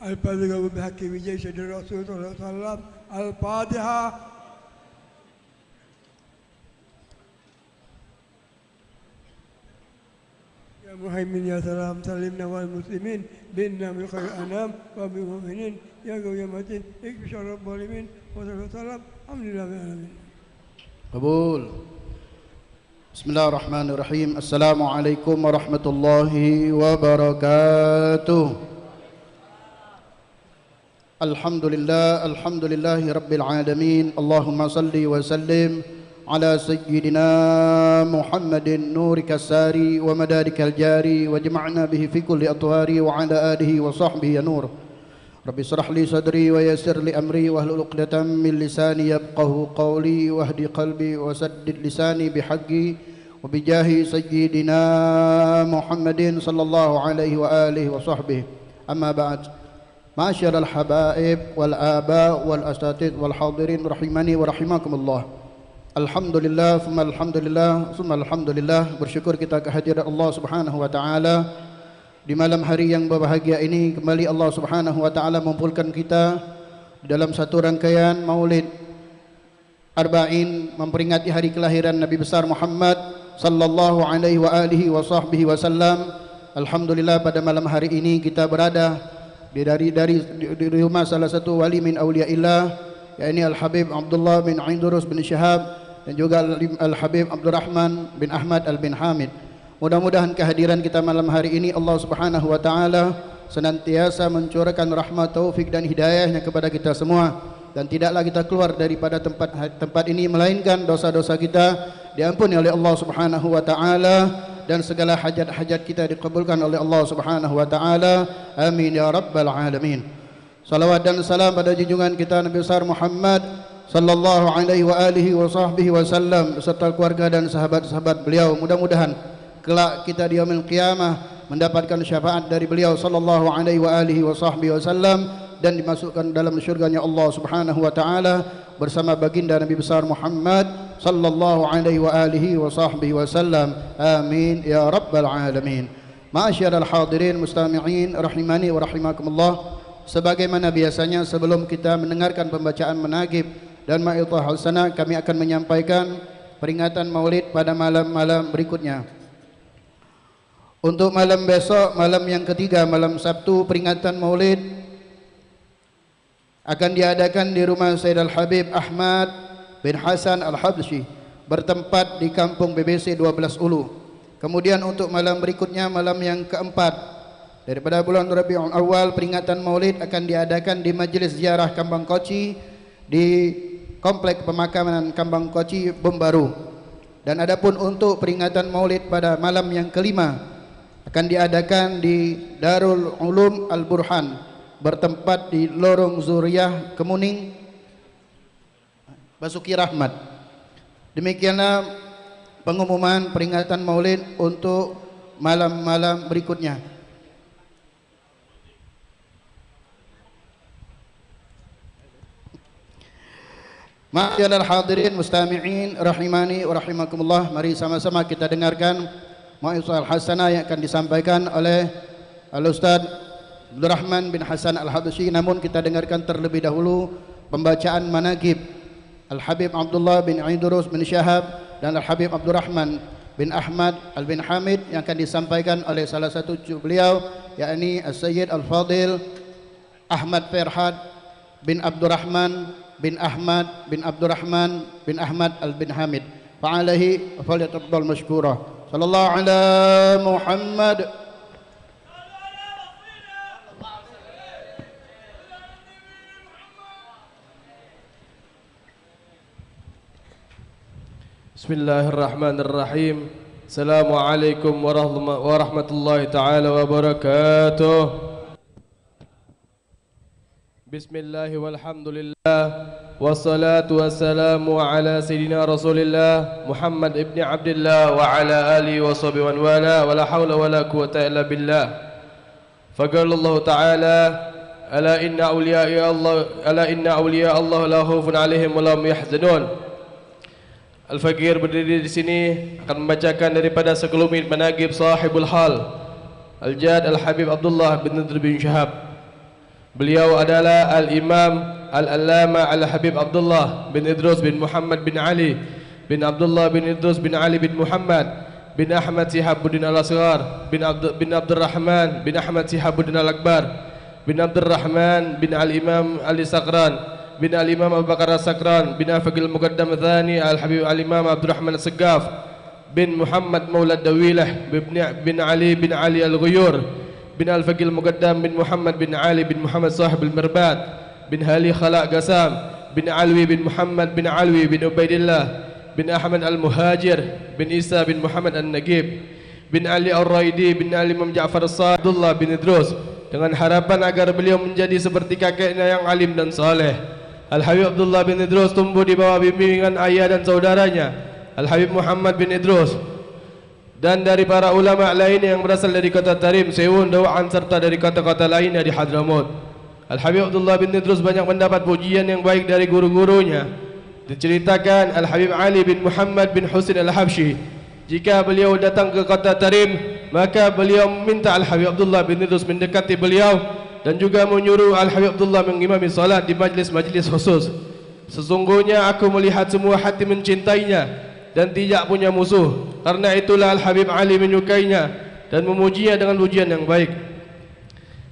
الفاتحة بحق وجيش الرسول صلى الله عليه وسلم. الفاتحة. يا مهيمن يا سلام سلمنا والمسلمين بإنا من خير الأنام وبالمؤمنين يا قوي متين اكفي شر الظالمين وصلى الله وسلم الحمد لله رب العالمين. قبول. بسم الله الرحمن الرحيم. السلام عليكم ورحمة الله وبركاته. الحمد لله رب العالمين. اللهم صل وسلم على سيدنا محمد نورك الساري ومدارك الجاري، وجمعنا به في كل أطوار، وعلى آله وصحبه يا نور. رب اشرح لي صدري ويسر لي أمري واحلل عقدة من لساني يفقهوا قولي، واهد قلبي وسدد لساني بحقي وبجاه سيدنا محمد صلى الله عليه وآله وصحبه. أما بعد، معاشر الحبائب والآباء والأساتذة والحاضرين رحمني ورحمكم الله. Alhamdulillah, summa alhamdulillah, summa alhamdulillah. Bersyukur kita kehadirat Allah Subhanahu wa taala di malam hari yang berbahagia ini. Kembali Allah Subhanahu wa taala mengumpulkan kita dalam satu rangkaian Maulid Arba'in, memperingati hari kelahiran Nabi besar Muhammad sallallahu alaihi wa alihi wa sahbihi wasallam. Alhamdulillah, pada malam hari ini kita berada di rumah salah satu wali min auliyaillah, yakni Al-Habib Abdullah bin Idrus bin Syihab dan juga Al-Habib Abdurrahman bin Ahmad Al-bin Hamid. Mudah-mudahan kehadiran kita malam hari ini Allah Subhanahu wa taala senantiasa mencurahkan rahmat, taufik dan hidayahnya kepada kita semua, dan tidaklah kita keluar daripada tempat ini melainkan dosa-dosa kita diampuni oleh Allah Subhanahu wa taala dan segala hajat-hajat kita dikabulkan oleh Allah Subhanahu wa taala. Amin ya rabbal alamin. Salawat dan salam pada junjungan kita Nabi besar Muhammad sallallahu alaihi wa alihi wa sahbihi wasallam beserta keluarga dan sahabat-sahabat beliau. Mudah-mudahan kelak kita di yaumil qiyamah mendapatkan syafaat dari beliau sallallahu alaihi wa alihi wa sahbihi wasallam dan dimasukkan dalam syurganya Allah Subhanahu wa taala bersama baginda Nabi besar Muhammad sallallahu alaihi wa alihi wa sahbihi wasallam. Amin ya rabbal alamin. Ma'asyiral hadirin mustami'in rahimani wa rahimakumullah. Sebagaimana biasanya sebelum kita mendengarkan pembacaan manaqib dan ma'idhah hasanah, kami akan menyampaikan peringatan Maulid pada malam-malam berikutnya. Untuk malam besok, malam yang ketiga, malam Sabtu, peringatan Maulid akan diadakan di rumah Sayyid Al-Habib Ahmad bin Hasan Al-Habsyi, bertempat di kampung BBC 12 Ulu. Kemudian untuk malam berikutnya, malam yang keempat daripada bulan Rabiul Awal, peringatan Maulid akan diadakan di Majlis Ziarah Kambang Koci di Komplek Pemakaman Kambang Koci Bumbaru. Dan adapun untuk peringatan Maulid pada malam yang kelima akan diadakan di Darul Ulum Al-Burhan, bertempat di Lorong Zuriyah Kemuning, Basuki Rahmat. Demikianlah pengumuman peringatan Maulid untuk malam-malam berikutnya. Ma'asyiral hadirin mustami'in rahimani wa rahimakumullah. Mari sama-sama kita dengarkan mau'izah hasanah yang akan disampaikan oleh Al-Ustaz Abdurrahman bin Hasan Al-Habsyi. Namun kita dengarkan terlebih dahulu pembacaan manaqib Al-Habib Abdullah bin Idrus bin Syihab dan Al-Habib Abdurrahman bin Ahmad Al-bin Hamid yang akan disampaikan oleh salah satu cucu beliau, yakni As-Sayyid Al-Fadil Ahmad Ferhat bin Abdurrahman bin Ahmad bin Abdurrahman bin Ahmad Al-bin Hamid. Fa'alaihi falyatafaddal mashkura. Sallallahu ala Muhammad. Bismillahirrahmanirrahim. Assalamualaikum warahmatullahi taala wabarakatuh. Bismillahi walhamdulillah wassalatu wassalamu ala sayyidina Rasulillah Muhammad ibn Abdullah wa ala alihi wa sahbihi wa wala wa la hawla wa la quwwata illa billah. Faqala Allah ta'ala ala inna awliya Allah la khaufun 'alaihim wa la hum yahzanun. Al-Faqir berdiri di sini akan membacakan daripada sekelumit manaqib sahibul hal Al-Jad Al-Habib Abdullah bin Idrus bin Syihab. Beliau adalah Al-Imam Al-Allama Al-Habib Abdullah bin Idrus bin Muhammad bin Ali bin Abdullah bin Idrus bin Ali bin Muhammad bin Ahmad Sihabuddin Al-Asghar bin Abdurrahman bin Ahmad Sihabuddin Al-Akbar bin Abdurrahman bin Al-Imam Ali Sakran bin Al-Imam Abu Bakar As-Sakran bin Al-Faqil Muqaddam Thani Al-Habib Al-Imam Abdurrahman As-Sagaf bin Muhammad Maulad Dawilah bin Ali Al-Ghuyur bin Al-Faqil Muqaddam bin Muhammad bin Ali bin Muhammad Sahib Al-Mirbat bin Hali Khalaq Gasam bin Alwi bin Muhammad bin Alwi bin Ubaidillah bin Ahmad Al-Muhajir bin Isa bin Muhammad Al-Nagib bin Ali Al-Raidi bin Ali Imam Ja'far As-Sadiq Abdullah bin Idrus, dengan harapan agar beliau menjadi seperti kakeknya yang alim dan saleh. Al-Habib Abdullah bin Idrus tumbuh di bawah bimbingan ayah dan saudaranya Al-Habib Muhammad bin Idrus dan dari para ulama lain yang berasal dari kota Tarim, Sewun, Dawaan serta dari kota-kota lainnya di Hadramaut. Al-Habib Abdullah bin Idrus banyak mendapat pujian yang baik dari guru-gurunya. Diceritakan Al-Habib Ali bin Muhammad bin Husin Al-Habsyi, jika beliau datang ke kota Tarim, maka beliau meminta Al-Habib Abdullah bin Idrus mendekati beliau dan juga menyuruh Al-Habib Abdullah mengimami salat di majlis-majlis khusus. Sesungguhnya aku melihat semua hati mencintainya dan tidak punya musuh. Karena itulah Al-Habib Ali menyukainya dan memujinya dengan pujian yang baik.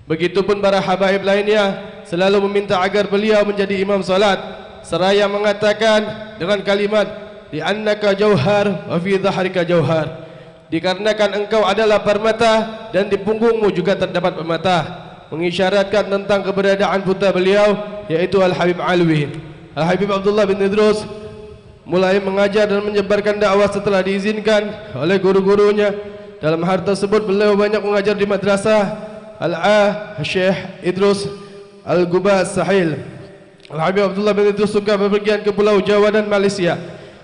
Begitupun para habaib lainnya selalu meminta agar beliau menjadi imam salat, seraya mengatakan dengan kalimat li'annaka jauhar wa fi dhahrika jauhar, dikarenakan engkau adalah permata dan di punggungmu juga terdapat permata, mengisyaratkan tentang keberadaan putra beliau yaitu Al-Habib Alwi. Al-Habib Abdullah bin Idrus mulai mengajar dan menyebarkan dakwah setelah diizinkan oleh guru-gurunya. Dalam hal tersebut beliau banyak mengajar di madrasah Syekh Idrus Al-Gubas Sahil. Al-Habib Abdullah bin Idrus suka bepergian ke Pulau Jawa dan Malaysia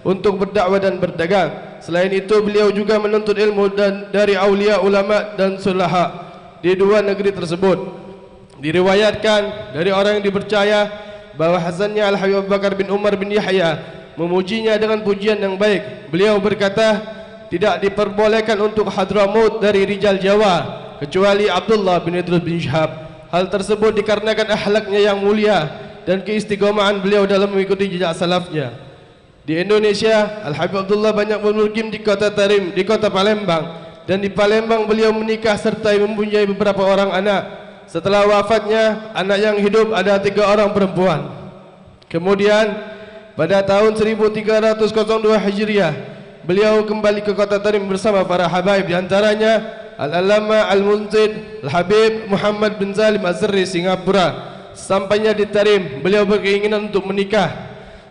untuk berdakwah dan berdagang. Selain itu beliau juga menuntut ilmu dari aulia, ulama dan sulaha di dua negeri tersebut. Diriwayatkan dari orang yang dipercaya bahwa Hasannya Al-Habib Abu Bakar bin Umar bin Yahya memujinya dengan pujian yang baik. Beliau berkata, tidak diperbolehkan untuk Hadramaut dari rijal Jawa kecuali Abdullah bin Idrus bin Syihab. Hal tersebut dikarenakan akhlaknya yang mulia dan keistiqomahan beliau dalam mengikuti jejak salafnya. Di Indonesia, Al-Habib Abdullah banyak bermukim di kota Tarim, di kota Palembang, dan di Palembang beliau menikah serta mempunyai beberapa orang anak. Setelah wafatnya, anak yang hidup ada 3 orang perempuan. Kemudian pada tahun 1302 Hijriah, beliau kembali ke kota Tarim bersama para habaib, di antaranya Al-Alama Al-Munzid Al-Habib Muhammad bin Zalim Az-Zirri Singapura. Sampainya di Tarim, beliau berkeinginan untuk menikah,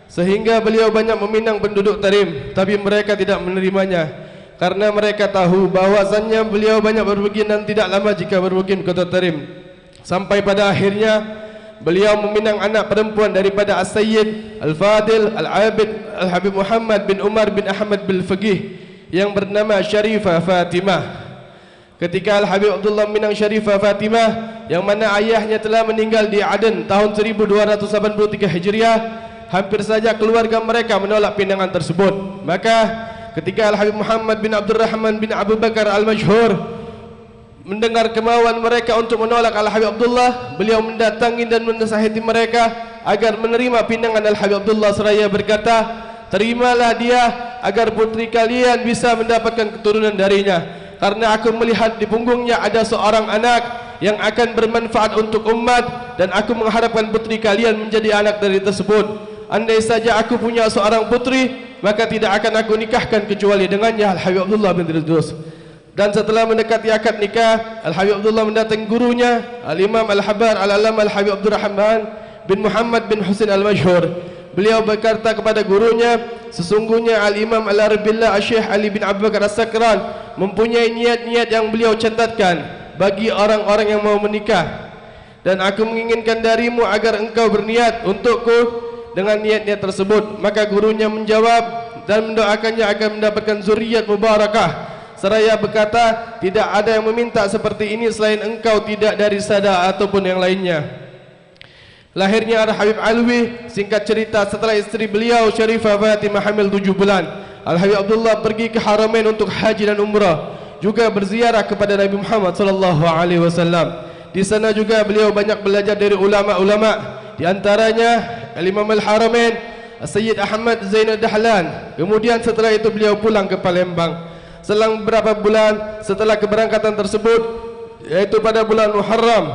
sehingga beliau banyak meminang penduduk Tarim, tapi mereka tidak menerimanya karena mereka tahu bahwasannya beliau banyak bermukim dan tidak lama jika bermukim ke kota Tarim. Sampai pada akhirnya beliau meminang anak perempuan daripada As-Sayyid Al-Fadil Al-Abid Al-Habib Muhammad bin Umar bin Ahmad bin Faqih yang bernama Syarifah Fatimah. Ketika Al-Habib Abdullah meminang Syarifah Fatimah yang mana ayahnya telah meninggal di Aden tahun 1283 Hijriah, hampir saja keluarga mereka menolak pinangan tersebut. Maka ketika Al-Habib Muhammad bin Abdurrahman bin Abu Bakar Al-Masyhur mendengar kemauan mereka untuk menolak Al-Habib Abdullah, beliau mendatangi dan menasihati mereka agar menerima pinangan Al-Habib Abdullah seraya berkata, terimalah dia agar putri kalian bisa mendapatkan keturunan darinya, karena aku melihat di punggungnya ada seorang anak yang akan bermanfaat untuk umat, dan aku mengharapkan putri kalian menjadi anak dari tersebut. Andai saja aku punya seorang putri, maka tidak akan aku nikahkan kecuali dengannya, Al-Habib Abdullah bin Idrus. Dan setelah mendekati akad nikah, Al-Habib Abdullah mendatangi gurunya Al-Imam Al-Habar Al-Alama Al-Habib Abdurrahman bin Muhammad bin Husin Al-Masyhur. Beliau berkata kepada gurunya, sesungguhnya Al-Imam Al-Arabillah Syekh Ali bin Abu Bakar As-Sakran mempunyai niat-niat yang beliau catatkan bagi orang-orang yang mau menikah, dan aku menginginkan darimu agar engkau berniat untukku dengan niat-niat tersebut. Maka gurunya menjawab dan mendoakannya agar mendapatkan zuriat mubarakah, seraya berkata, tidak ada yang meminta seperti ini selain engkau, tidak dari sada ataupun yang lainnya. Lahirnya Al-Habib Alwi, singkat cerita, setelah istri beliau Syarifah Fatimah hamil 7 bulan, Al-Habib Abdullah pergi ke Haramain untuk haji dan umrah, juga berziarah kepada Nabi Muhammad SAW. Di sana juga beliau banyak belajar dari ulama-ulama, di antaranya Al-Imam Al-Haramain Sayyid Ahmad Zainal Dahlan. Kemudian setelah itu beliau pulang ke Palembang. Selang beberapa bulan setelah keberangkatan tersebut, yaitu pada bulan Muharram,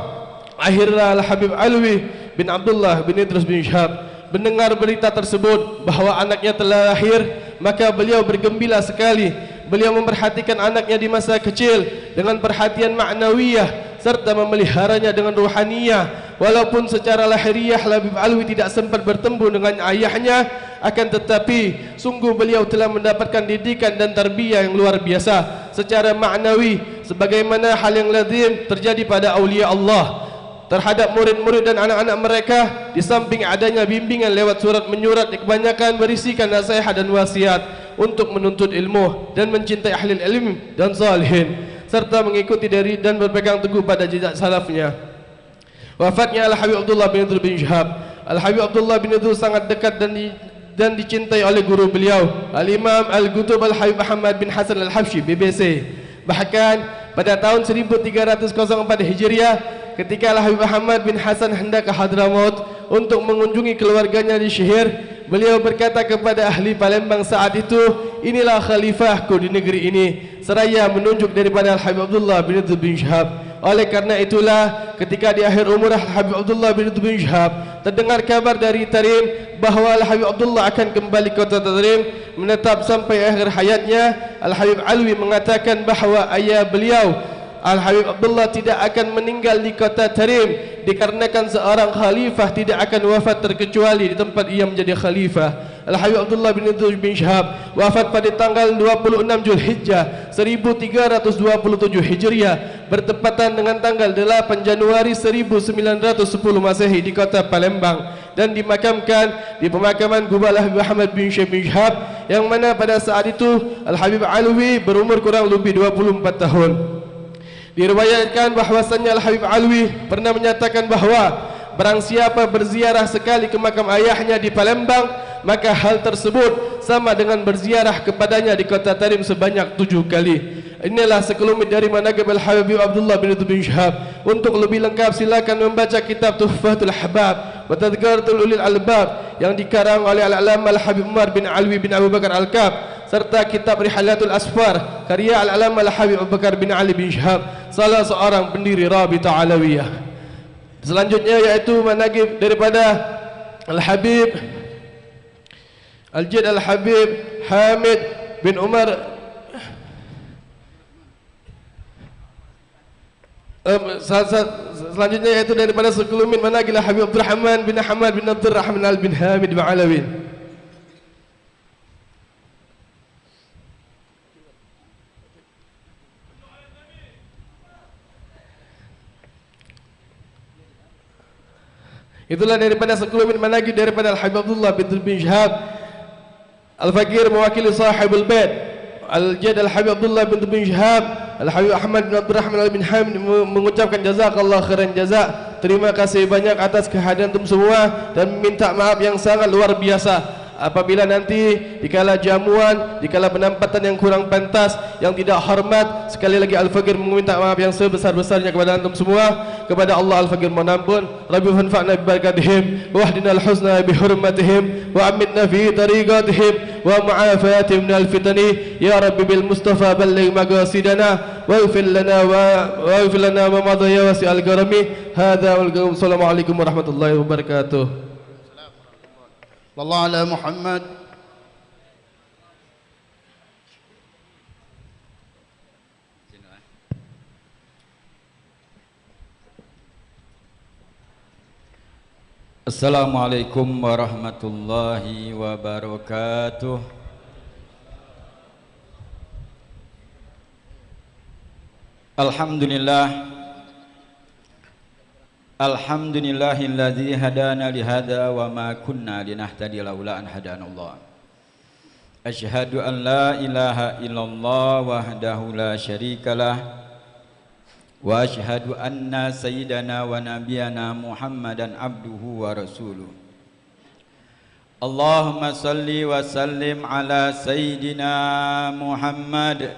akhirnya Al-Habib Alwi bin Abdullah bin Idrus bin Syihab mendengar berita tersebut bahwa anaknya telah lahir. Maka beliau bergembira sekali. Beliau memperhatikan anaknya di masa kecil dengan perhatian ma'nawiyah serta memeliharanya dengan ruhaniyah. Walaupun secara lahiriah Habib Alwi tidak sempat bertemu dengan ayahnya, akan tetapi sungguh beliau telah mendapatkan didikan dan tarbiyah yang luar biasa secara ma'nawi, sebagaimana hal yang lazim terjadi pada aulia Allah terhadap murid-murid dan anak-anak mereka. Di samping adanya bimbingan lewat surat menyurat, kebanyakan berisikan nasihat dan wasiat untuk menuntut ilmu dan mencintai ahli ilmu dan salihin, serta mengikuti dari dan berpegang teguh pada jejak salafnya. Wafatnya Al-Habib Abdullah bin Idrus bin Syihab. Al-Habib Abdullah bin Idrus sangat dekat dan dan dicintai oleh guru beliau Al-Imam Al-Qutub Al-Habib Muhammad bin Hasan Al-Habsyi BBC. Bahkan pada tahun 1304 Hijriah, ketika Al-Habib Muhammad bin Hasan hendak ke Hadramaut untuk mengunjungi keluarganya di Syihir, beliau berkata kepada ahli Palembang saat itu, inilah khalifahku di negeri ini, seraya menunjuk daripada Al-Habib Abdullah bin Idris bin Syihab. Oleh karena itulah ketika di akhir umur Al-Habib Abdullah bin Idris bin Syihab terdengar kabar dari Tarim bahawa Al-Habib Abdullah akan kembali ke kota Tarim menetap sampai akhir hayatnya, Al-Habib Alwi mengatakan bahawa ayah beliau Al-Habib Abdullah tidak akan meninggal di kota Tarim dikarenakan seorang khalifah tidak akan wafat terkecuali di tempat ia menjadi khalifah. Al-Habib Abdullah bin Idris bin Syihab wafat pada tanggal 26 Zulhijjah 1327 Hijriah bertepatan dengan tanggal 8 Januari 1910 Masehi di kota Palembang dan dimakamkan di pemakaman Kubah Al-Habib Muhammad bin Syekh bin Syihab yang mana pada saat itu Al-Habib Alwi berumur kurang lebih 24 tahun. Diriwayatkan bahwasannya Al-Habib Alwi pernah menyatakan bahawa barang siapa berziarah sekali ke makam ayahnya di Palembang, maka hal tersebut sama dengan berziarah kepadanya di kota Tarim sebanyak 7 kali. Inilah sekelumit dari manaqib Al-Habib Abdullah bin Idris bin Syihab. Untuk lebih lengkap silakan membaca kitab Tuhfatul Ahbab wa Tadhkiratul Ulil Albab yang dikarang oleh Al-Allamah Al-Habib Umar bin Alwi bin Abu Bakar Al-Kab, serta kitab Rihalatul Asfar karya Al-Allamah Al-Habib Abu Bakar bin Ali bin Syihab, salah seorang pendiri Rabitah Alawiyah. Selanjutnya yaitu manaqib daripada Al-Habib Al-Jid Al-Habib Hamid bin Umar. Selanjutnya yaitu daripada sekelumit manaqib Al-Habib Abdurrahman bin Ahmad bin Abdurrahman bin Hamid bin Alawi. Itulah daripada sekelumit manaqib daripada Al-Habib Abdullah bin Idris bin Syihab Al-Fakir mewakili sahibul bait Al-Jid Al-Habib Abdullah bin Idris bin Syihab Al-Habib Ahmad bin Abdurrahman bin Hamid mengucapkan jazakallah khairan jazak. Terima kasih banyak atas kehadiran antum semua dan minta maaf yang sangat luar biasa apabila nanti dikala jamuan, dikala penempatan yang kurang pantas, yang tidak hormat. Sekali lagi Al-Fakir meminta maaf yang sebesar-besarnya kepada antum semua. Kepada Allah Al-Fakir mohon ampun. Rabbi fanfa'na bi barakatihim wa ahdina al-husna bi hurmatihim wa amitna fi tariqatihim wa mu'afatihim minal fitani ya Rabbi bil Mustafa balligh maqasidana wa ighfir lana ma madha ya wasi'al karami. Hadza wal assalamu alaikum warahmatullahi wabarakatuh. Sallallahu ala Muhammad. Assalamualaikum warahmatullahi wabarakatuh. Alhamdulillah. Alhamdulillahilladzi hadana lihada wa ma kunna linahtadiya laula an hadanallah. Asyhadu an la ilaha illallah wahdahu la syarikalah wa asyhadu anna sayyidana wa nabiyana Muhammadan abduhu wa rasuluh. Allahumma salli wa sallim ala sayyidina Muhammad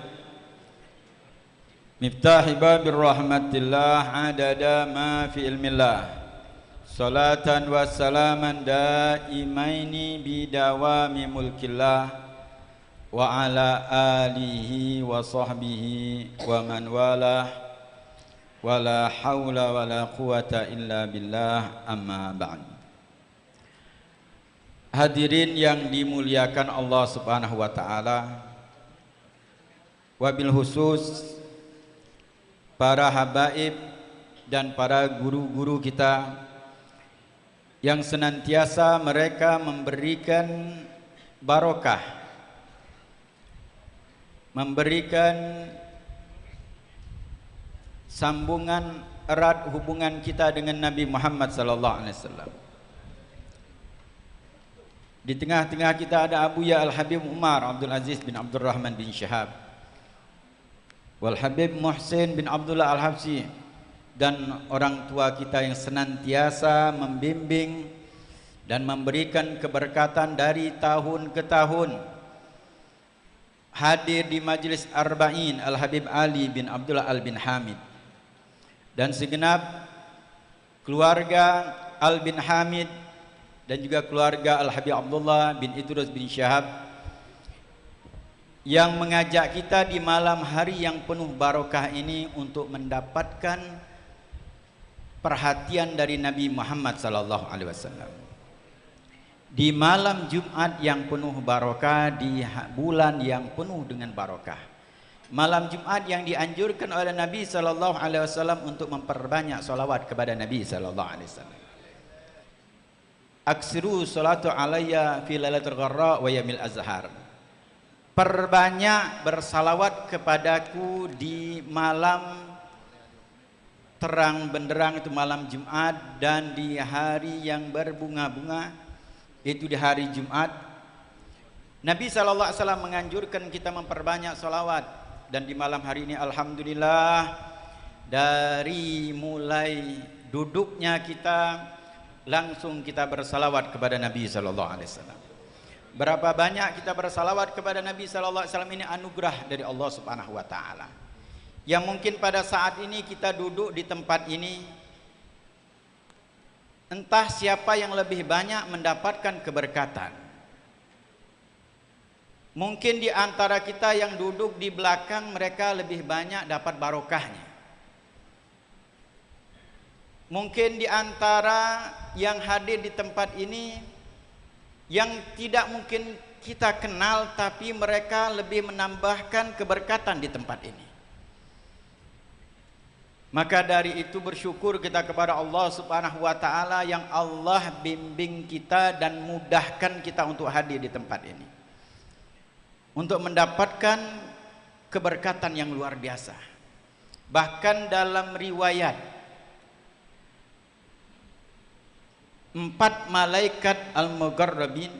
Miftahi babir rahmatillah adada ma fi ilmillah salatan wa salaman daimaini bidawami mulkillah wa ala alihi wa sahbihi wa man walah wala hawla wala quwata illa billah amma ba'd. Hadirin yang dimuliakan Allah Subhanahu wa taala, wabil khusus para habaib dan para guru-guru kita yang senantiasa mereka memberikan barokah, memberikan sambungan erat hubungan kita dengan Nabi Muhammad sallallahu alaihi wasallam. Di tengah-tengah kita ada Abuya Al-Habib Umar Abdul Aziz bin Abdurrahman bin Syihab, Wal Habib Muhsin bin Abdullah Al-Habsyi, dan orang tua kita yang senantiasa membimbing dan memberikan keberkatan dari tahun ke tahun. Hadir di Majlis Arba'in Al-Habib Ali bin Abdullah Al bin Hamid dan segenap keluarga Al bin Hamid dan juga keluarga Al-Habib Abdullah bin Idrus bin Syahab yang mengajak kita di malam hari yang penuh barokah ini untuk mendapatkan perhatian dari Nabi Muhammad sallallahu alaihi wasallam. Di malam Jumat yang penuh barokah, di bulan yang penuh dengan barokah. Malam Jumat yang dianjurkan oleh Nabi sallallahu alaihi wasallam untuk memperbanyak salawat kepada Nabi sallallahu alaihi wasallam. Aksiru salatu alayya fi lailatul gharra wa yamil azhar. Perbanyak bersalawat kepadaku di malam terang benderang, itu malam Jumat, dan di hari yang berbunga-bunga, itu di hari Jumat. Nabi SAW menganjurkan kita memperbanyak salawat. Dan di malam hari ini alhamdulillah, dari mulai duduknya kita langsung kita bersalawat kepada Nabi SAW. Berapa banyak kita bersalawat kepada Nabi SAW, ini anugerah dari Allah Subhanahu wa taala. Yang mungkin pada saat ini kita duduk di tempat ini, entah siapa yang lebih banyak mendapatkan keberkatan. Mungkin di antara kita yang duduk di belakang, mereka lebih banyak dapat barokahnya. Mungkin di antara yang hadir di tempat ini, yang tidak mungkin kita kenal, tapi mereka lebih menambahkan keberkatan di tempat ini. Maka dari itu bersyukur kita kepada Allah Subhanahu wa taala yang Allah bimbing kita dan mudahkan kita untuk hadir di tempat ini, untuk mendapatkan keberkatan yang luar biasa. Bahkan dalam riwayat 4 malaikat al-muqarrabin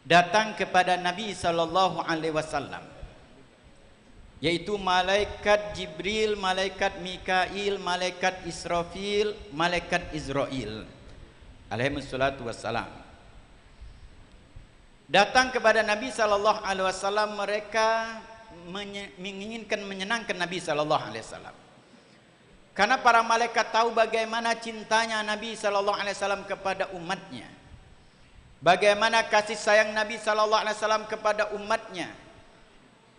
datang kepada Nabi sallallahu alaihi wasallam, yaitu malaikat Jibril, malaikat Mikail, malaikat Israfil, malaikat Izrail alaihi wassalatu wassalam. Datang kepada Nabi sallallahu alaihi wasallam, mereka menginginkan menyenangkan Nabi sallallahu alaihi wasallam. Karena para malaikat tahu bagaimana cintanya Nabi sallallahu alaihi wasallam kepada umatnya. Bagaimana kasih sayang Nabi sallallahu alaihi wasallam kepada umatnya.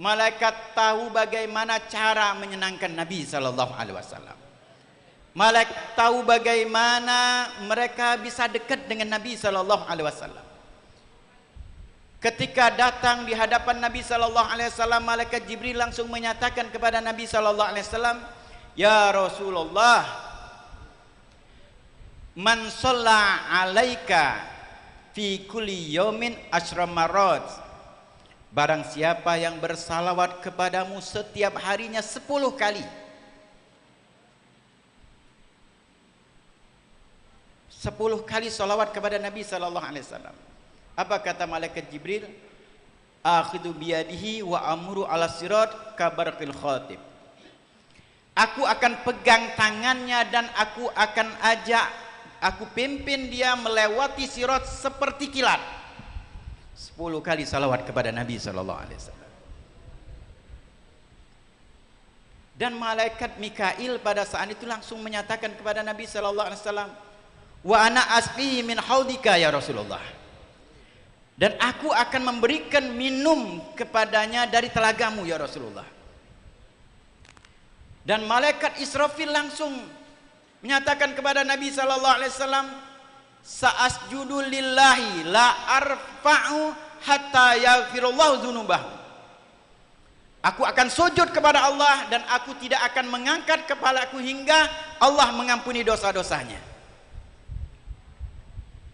Malaikat tahu bagaimana cara menyenangkan Nabi sallallahu alaihi wasallam. Malaikat tahu bagaimana mereka bisa dekat dengan Nabi sallallahu alaihi wasallam. Ketika datang di hadapan Nabi sallallahu alaihi wasallam, malaikat Jibril langsung menyatakan kepada Nabi sallallahu alaihi wasallam, "Ya Rasulullah, man shalla alaika fi kulli yaumin asyra marrat." Barang siapa yang bersalawat kepadamu setiap harinya 10 kali. 10 kali salawat kepada Nabi sallallahu alaihi wasallam. Apa kata malaikat Jibril? Akhidhu biyadihi wa amru ala sirat kabarqil khatib. Aku akan pegang tangannya dan aku akan ajak, aku pimpin dia melewati sirat seperti kilat. 10 kali salawat kepada Nabi sallallahu alaihi wasallam. Dan malaikat Mikail pada saat itu langsung menyatakan kepada Nabi sallallahu alaihi wasallam, "Wa ana asqi min haudika ya Rasulullah." Dan aku akan memberikan minum kepadanya dari telagamu ya Rasulullah. Dan malaikat Israfil langsung menyatakan kepada Nabi sallallahu alaihi wasallam, "Sa'asjudu lillahi la arfa'u hatta yaghfirullahu dzunubahu." Aku akan sujud kepada Allah dan aku tidak akan mengangkat kepalaku hingga Allah mengampuni dosa-dosanya.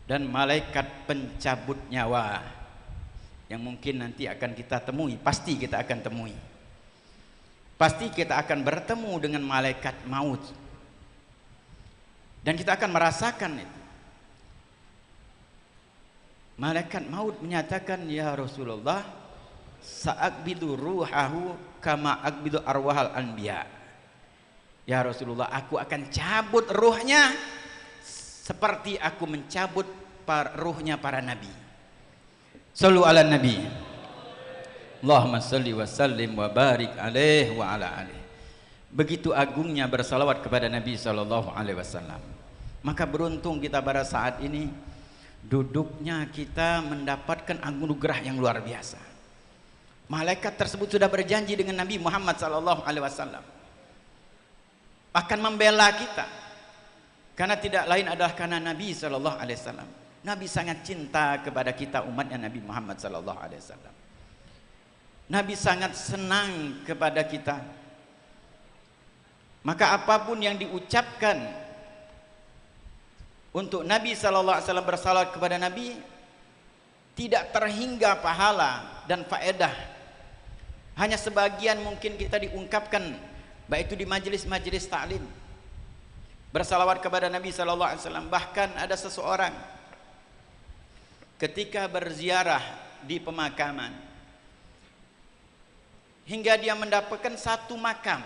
Dan malaikat pencabut nyawa yang mungkin nanti akan kita temui, pasti kita akan temui. Pasti kita akan bertemu dengan malaikat maut. Dan kita akan merasakan itu. Malaikat maut menyatakan, "Ya Rasulullah, sa'akbidu ruhahu kama akbidu arwahal anbiya." Ya Rasulullah, aku akan cabut ruhnya seperti aku mencabut ruhnya para nabi. Sallu ala nabi. Allahumma salli wa sallim wa barik alaih wa ala alaih. Begitu agungnya bersalawat kepada Nabi sallallahu alaihi wasallam. Maka beruntung kita pada saat ini duduknya kita mendapatkan anugerah yang luar biasa. Malaikat tersebut sudah berjanji dengan Nabi Muhammad sallallahu alaihi wasallam akan membela kita. Karena tidak lain adalah karena Nabi sallallahu alaihi wasallam. Nabi sangat cinta kepada kita umatnya Nabi Muhammad sallallahu alaihi wasallam. Nabi sangat senang kepada kita. Maka apapun yang diucapkan untuk Nabi sallallahu alaihi wasallam bersalawat kepada Nabi tidak terhingga pahala dan faedah. Hanya sebagian mungkin kita diungkapkan, baik itu di majelis-majelis taklim. Bersalawat kepada Nabi sallallahu alaihi wasallam. Bahkan ada seseorang ketika berziarah di pemakaman, hingga dia mendapatkan satu makam,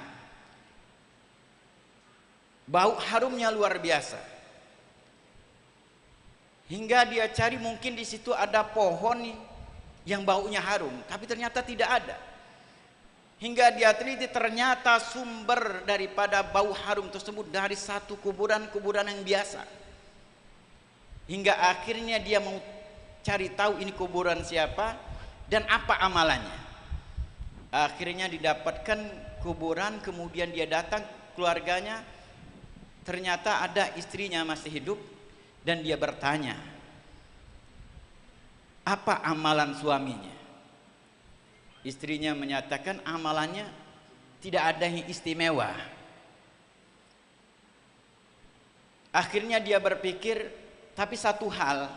bau harumnya luar biasa, hingga dia cari mungkin di situ ada pohon yang baunya harum, tapi ternyata tidak ada. Hingga dia teliti, ternyata sumber daripada bau harum tersebut dari satu kuburan yang biasa. Hingga akhirnya dia mau cari tahu ini kuburan siapa dan apa amalannya. Akhirnya didapatkan kuburan, kemudian dia datang keluarganya, ternyata ada istrinya masih hidup, dan dia bertanya, apa amalan suaminya? Istrinya menyatakan amalannya tidak ada yang istimewa. Akhirnya dia berpikir, tapi satu hal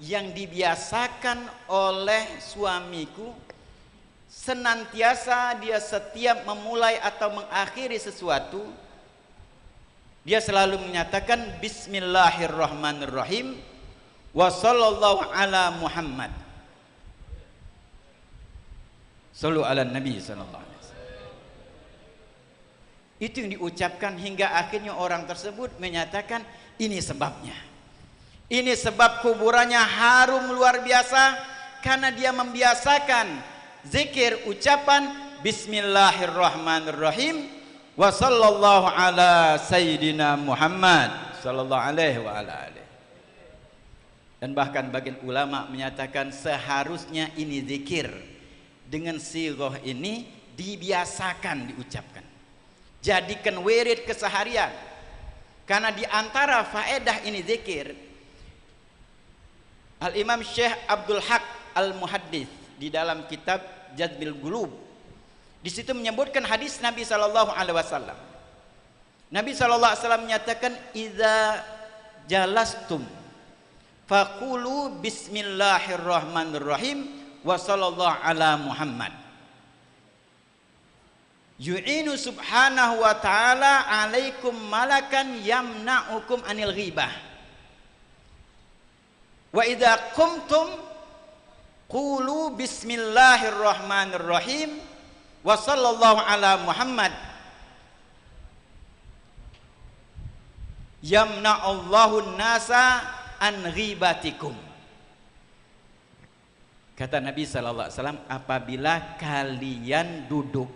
yang dibiasakan oleh suamiku, senantiasa dia setiap memulai atau mengakhiri sesuatu, dia selalu menyatakan Bismillahirrahmanirrahim wa sallallahu ala Muhammad. Sallu ala Nabi sallallahu alaihi wasallam. Itu yang diucapkan hingga akhirnya orang tersebut menyatakan ini sebabnya. Ini sebab kuburannya harum luar biasa karena dia membiasakan zikir ucapan Bismillahirrahmanirrahim wa sallallahu ala sayyidina Muhammad sallallahu alaihi wa ala alihi. Dan bahkan bagian ulama menyatakan seharusnya ini zikir dengan sighah ini dibiasakan diucapkan. Jadikan wirid keseharian. Karena di antara faedah ini zikir, Al-Imam Syekh Abdul Haq Al-Muhaddits di dalam kitab Jazbil Qulub, di situ menyebutkan hadis Nabi sallallahu alaihi wasallam. Nabi sallallahu alaihi wasallam menyatakan, "Idza jalastum faqulu bismillahirrahmanirrahim wa sallallahu ala Muhammad. Yu'inu subhanahu wa ta'ala alaikum malakan yamna'ukum anil ghibah. Wa idza qumtum qulu bismillahirrahmanirrahim wa sallallahu ala Muhammad. Yamna'allahu nasa an ghibatikum." Kata Nabi sallallahu alaihi wasallam, apabila kalian duduk,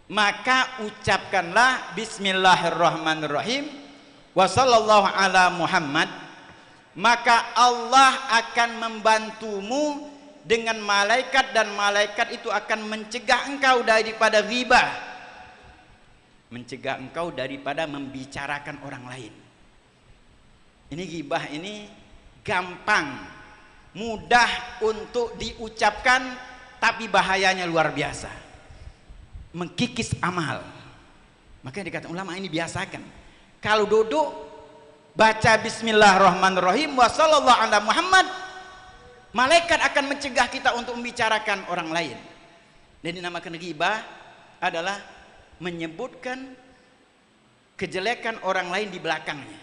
maka ucapkanlah bismillahirrahmanirrahim wa sallallahu ala Muhammad, maka Allah akan membantumu dengan malaikat, dan malaikat itu akan mencegah engkau daripada ghibah, mencegah engkau daripada membicarakan orang lain. Ini ghibah ini gampang, mudah untuk diucapkan, tapi bahayanya luar biasa, mengkikis amal. Makanya dikatakan ulama ini biasakan, kalau duduk baca bismillahirrahmanirrahim wa sallallahu ala Muhammad, malaikat akan mencegah kita untuk membicarakan orang lain. Dan dinamakan ghibah adalah menyebutkan kejelekan orang lain di belakangnya.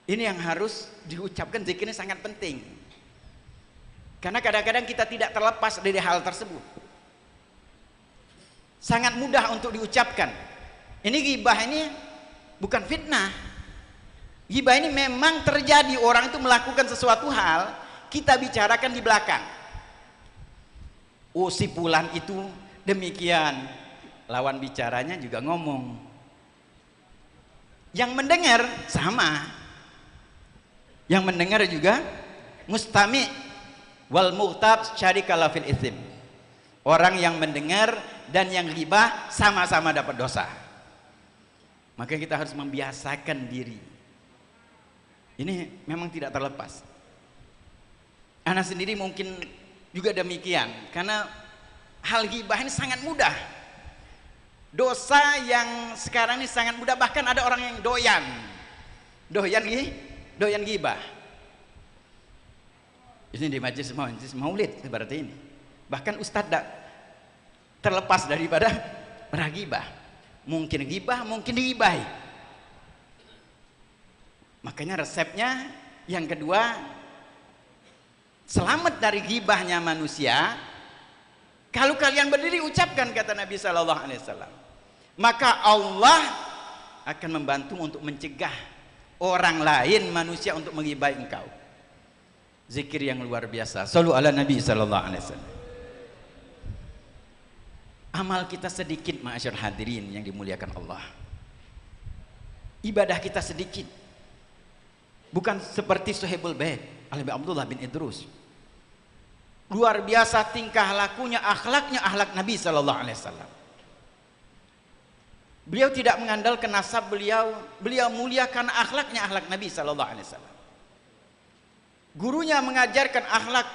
Ini yang harus diucapkan, zikirnya sangat penting. Karena kadang-kadang kita tidak terlepas dari hal tersebut. Sangat mudah untuk diucapkan. Ini ghibah ini bukan fitnah. Ghibah ini memang terjadi, orang itu melakukan sesuatu hal, kita bicarakan di belakang. Oh, si fulan itu demikian, lawan bicaranya juga ngomong. Yang mendengar sama, yang mendengar juga mustami wal muhtab syarikala fil ithim. Orang yang mendengar dan yang ghibah sama-sama dapat dosa. Maka kita harus membiasakan diri. Ini memang tidak terlepas. Ana sendiri mungkin juga demikian, karena hal ghibah ini sangat mudah. Dosa yang sekarang ini sangat mudah, bahkan ada orang yang doyan ghibah. Ini di majelis maulid seperti ini. Bahkan ustadz tidak terlepas daripada berghibah. Mungkin ghibah, mungkin digibahi. Makanya resepnya yang kedua, selamat dari ghibahnya manusia. Kalau kalian berdiri ucapkan, kata Nabi Sallallahu Alaihi Wasallam, maka Allah akan membantu untuk mencegah orang lain manusia untuk menggibahi engkau. Zikir yang luar biasa. Shallu ala Nabi Sallallahu Alaihi Wasallam. Amal kita sedikit, ma'asyar hadirin yang dimuliakan Allah. Ibadah kita sedikit. Bukan seperti Suhaibul Bait Abdullah bin Idrus. Luar biasa tingkah lakunya, akhlaknya akhlak Nabi Sallallahu Alaihi Wasallam. Beliau tidak mengandalkan nasab beliau muliakan akhlaknya akhlak Nabi Sallallahu Alaihi Wasallam. Gurunya mengajarkan akhlak.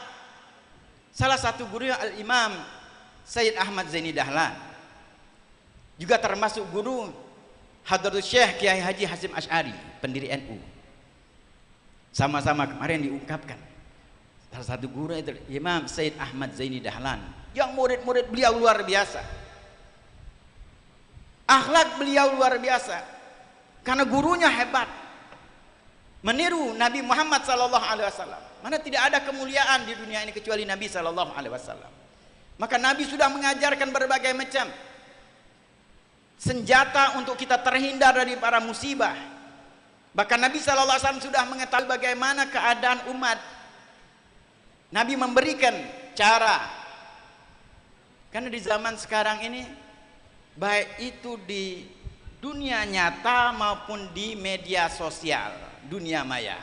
Salah satu gurunya Al-Imam Sayyid Ahmad Zaini Dahlan, juga termasuk guru Hadratus Syekh Kiai Haji Hasyim Asy'ari, pendiri NU. Sama-sama kemarin diungkapkan. Salah satu guru itu Imam Sayyid Ahmad Zaini Dahlan, yang murid-murid beliau luar biasa. Akhlak beliau luar biasa, karena gurunya hebat. Meniru Nabi Muhammad Sallallahu Alaihi Wasallam. Mana tidak ada kemuliaan di dunia ini kecuali Nabi Sallallahu Alaihi Wasallam. Maka Nabi sudah mengajarkan berbagai macam senjata untuk kita terhindar dari para musibah. Bahkan Nabi Sallallahu Alaihi Wasallam sudah mengetahui bagaimana keadaan umat. Nabi memberikan cara. Karena di zaman sekarang ini, baik itu di dunia nyata maupun di media sosial, dunia maya,